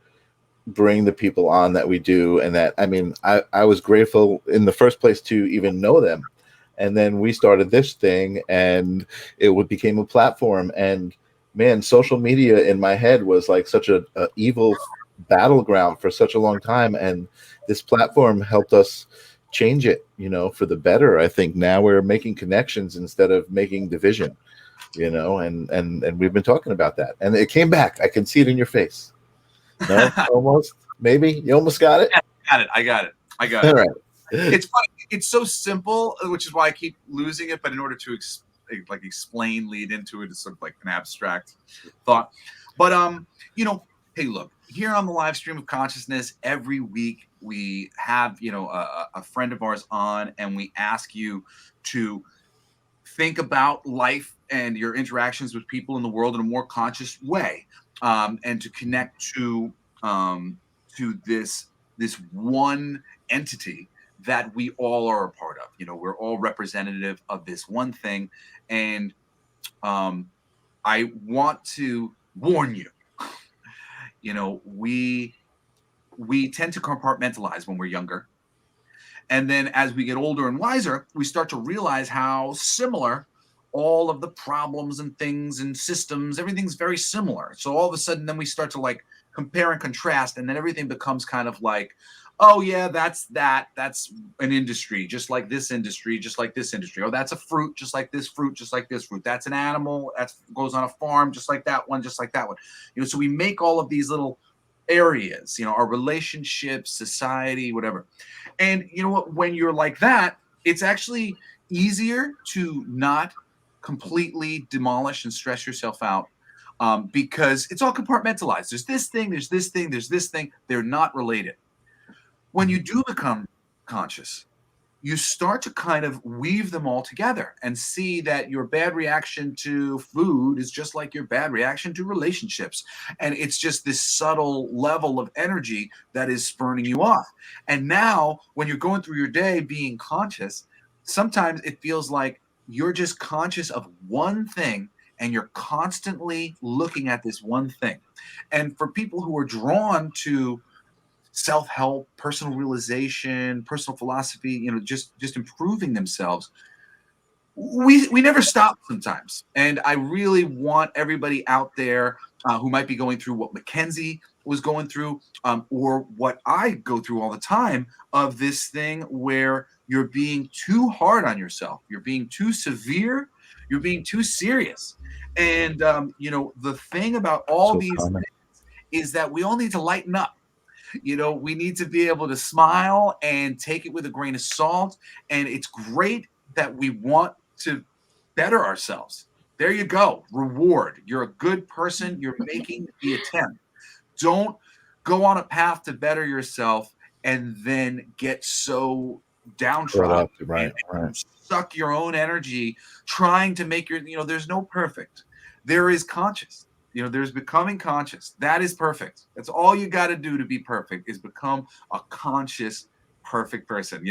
bring the people on that we do, and that, I mean, I was grateful in the first place to even know them, and then we started this thing, and became a platform. And man, social media in my head was like such a evil battleground for such a long time, and this platform helped us change it, for the better. I think now we're making connections instead of making division, and we've been talking about that, and it came back. I can see it in your face. No, almost, maybe you almost got it. I got it. All right. It's funny. It's so simple, which is why I keep losing it. But in order to explain, lead into it, it's sort of like an abstract thought. But hey, look, here on the live stream of consciousness, every week we have a friend of ours on, and we ask you to think about life and your interactions with people in the world in a more conscious way, and to connect to this one entity that we all are a part of. We're all representative of this one thing, and I want to warn you. We tend to compartmentalize when we're younger, and then as we get older and wiser, we start to realize how similar all of the problems and things and systems, everything's very similar. So all of a sudden, then we start to like compare and contrast, and then everything becomes kind of like, oh yeah, that's an industry, just like this industry, just like this industry. Oh, that's a fruit, just like this fruit, just like this fruit. That's an animal that goes on a farm, just like that one, just like that one. So we make all of these little areas, our relationships, society, whatever. And you know what? When you're like that, it's actually easier to not completely demolish and stress yourself out, because it's all compartmentalized. There's this thing, there's this thing, there's this thing. They're not related. When you do become conscious, you start to kind of weave them all together and see that your bad reaction to food is just like your bad reaction to relationships. And it's just this subtle level of energy that is spurning you off. And now when you're going through your day being conscious, sometimes it feels like you're just conscious of one thing, and you're constantly looking at this one thing. And for people who are drawn to self-help, personal realization, personal philosophy, just improving themselves, we never stop sometimes. And I really want everybody out there who might be going through what Mackenzie was going through, or what I go through all the time, of this thing where you're being too hard on yourself, you're being too severe, you're being too serious. And the thing about all these things is that we all need to lighten up. We need to be able to smile and take it with a grain of salt. And it's great that we want to better ourselves. There you go. Reward. You're a good person. You're making the attempt. Don't go on a path to better yourself and then get so downtrodden, right. Suck your own energy trying to make there's no perfect. There is conscious. There's becoming conscious. That is perfect. That's all you got to do to be perfect, is become a conscious, perfect person.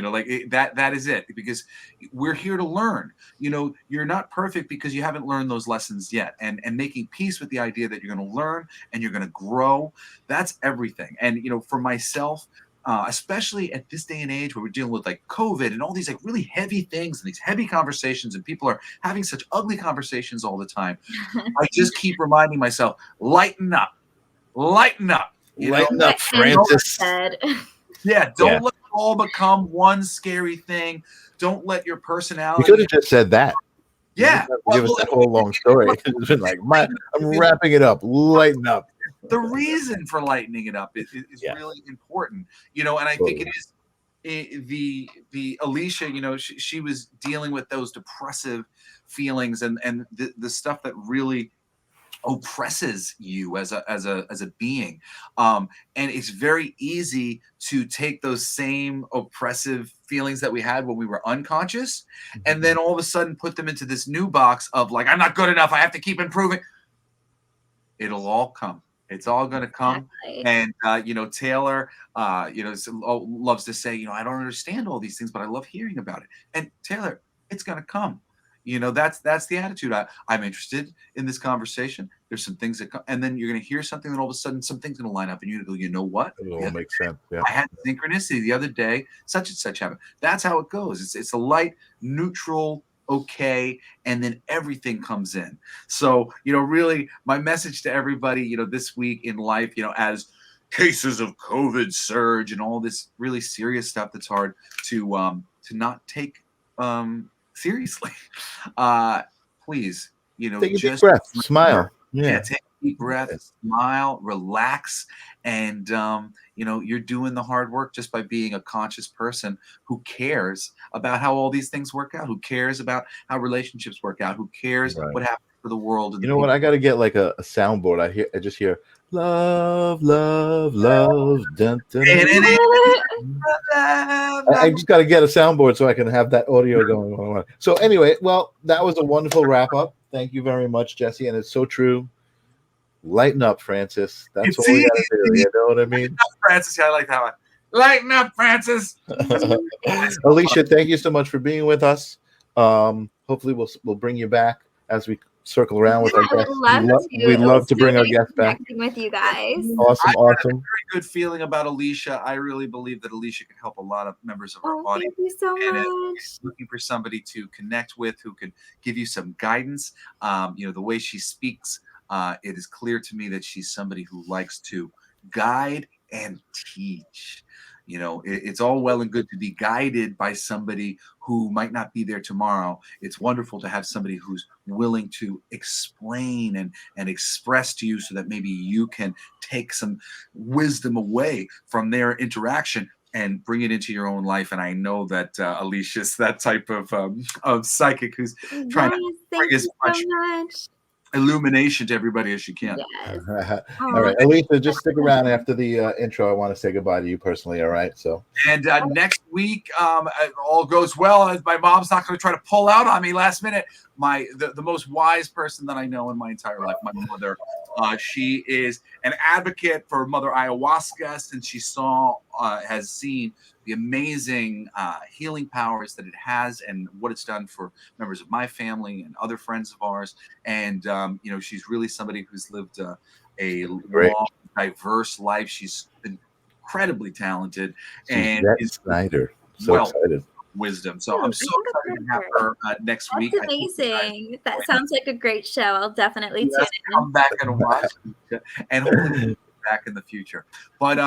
That is it, because we're here to learn. You're not perfect because you haven't learned those lessons yet. And making peace with the idea that you're going to learn and you're going to grow, that's everything. And, for myself, especially at this day and age where we're dealing with like COVID and all these like really heavy things and these heavy conversations, and people are having such ugly conversations all the time. I just keep reminding myself, lighten up, lighten up, lighten up, Francis. Yeah, don't let it all become one scary thing. Don't let your personality. You could have just said that. Yeah, give us that whole long story. It's been like, I'm wrapping it up. Lighten up. The reason for lightening it up is really important, and I think it is the Alicia. She was dealing with those depressive feelings and the stuff that really oppresses you as a being, and it's very easy to take those same oppressive feelings that we had when we were unconscious, and then all of a sudden put them into this new box of like, I'm not good enough, I have to keep improving. It'll all come. It's all going to come. Exactly. And, Taylor, loves to say, I don't understand all these things, but I love hearing about it. And Taylor, it's going to come. That's the attitude. I'm interested in this conversation. There's some things that come, and then you're going to hear something, and all of a sudden something's going to line up, and you're going to go, you know what? It all makes sense. Yeah. I had synchronicity the other day, such and such happened. That's how it goes. It's a light, neutral, okay, and then everything comes in. So, really my message to everybody, this week in life, as cases of COVID surge and all this really serious stuff that's hard to not take seriously. Please, take a just deep breath, smile. Yeah, take a deep breath, smile, relax, and you're doing the hard work just by being a conscious person who cares about how all these things work out, who cares about how relationships work out, who cares what happens for the world. And you know what? I got to get like a soundboard. I just hear love, love, love. Dun, dun, dun. I just got to get a soundboard so I can have that audio going on. So anyway, well, that was a wonderful wrap up. Thank you very much, Jesse. And it's so true. Lighten up, Francis. That's all we got to do. You know what I mean? Francis, I like that one. Lighten up, Francis. Alicia, thank you so much for being with us. Hopefully we'll bring you back as we circle around with our guests. We'd love to bring our guests back with you guys. Awesome. I have a very good feeling about Alicia. I really believe that Alicia can help a lot of members of our audience. Thank you so much. Looking for somebody to connect with who can give you some guidance. The way she speaks, it is clear to me that she's somebody who likes to guide and teach. It's all well and good to be guided by somebody who might not be there tomorrow. It's wonderful to have somebody who's willing to explain and express to you so that maybe you can take some wisdom away from their interaction and bring it into your own life. And I know that Alicia's that type of psychic who's trying to bring as much illumination to everybody as she can. Yes. All right, Alicia, just stick around after the intro. I want to say goodbye to you personally. All right, so and next week, all goes well. My mom's not going to try to pull out on me last minute. The most wise person that I know in my entire life, my mother, she is an advocate for Mother Ayahuasca since she has seen the amazing healing powers that it has and what it's done for members of my family and other friends of ours. And, she's really somebody who's lived a long, diverse life. She's incredibly talented. And Snyder. So excited. Wisdom. So I'm so excited to have her next week. That's amazing. That sounds like a great show. I'll definitely tune in. Come back and watch and hopefully back in the future. But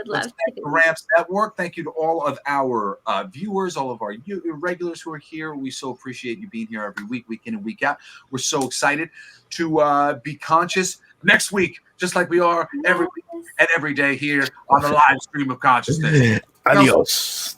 let's thank the Ramps Network. Thank you to all of our viewers, all of our regulars who are here. We so appreciate you being here every week, week in and week out. We're so excited to be conscious next week, just like we are every week and every day here on the live stream of consciousness. Adios.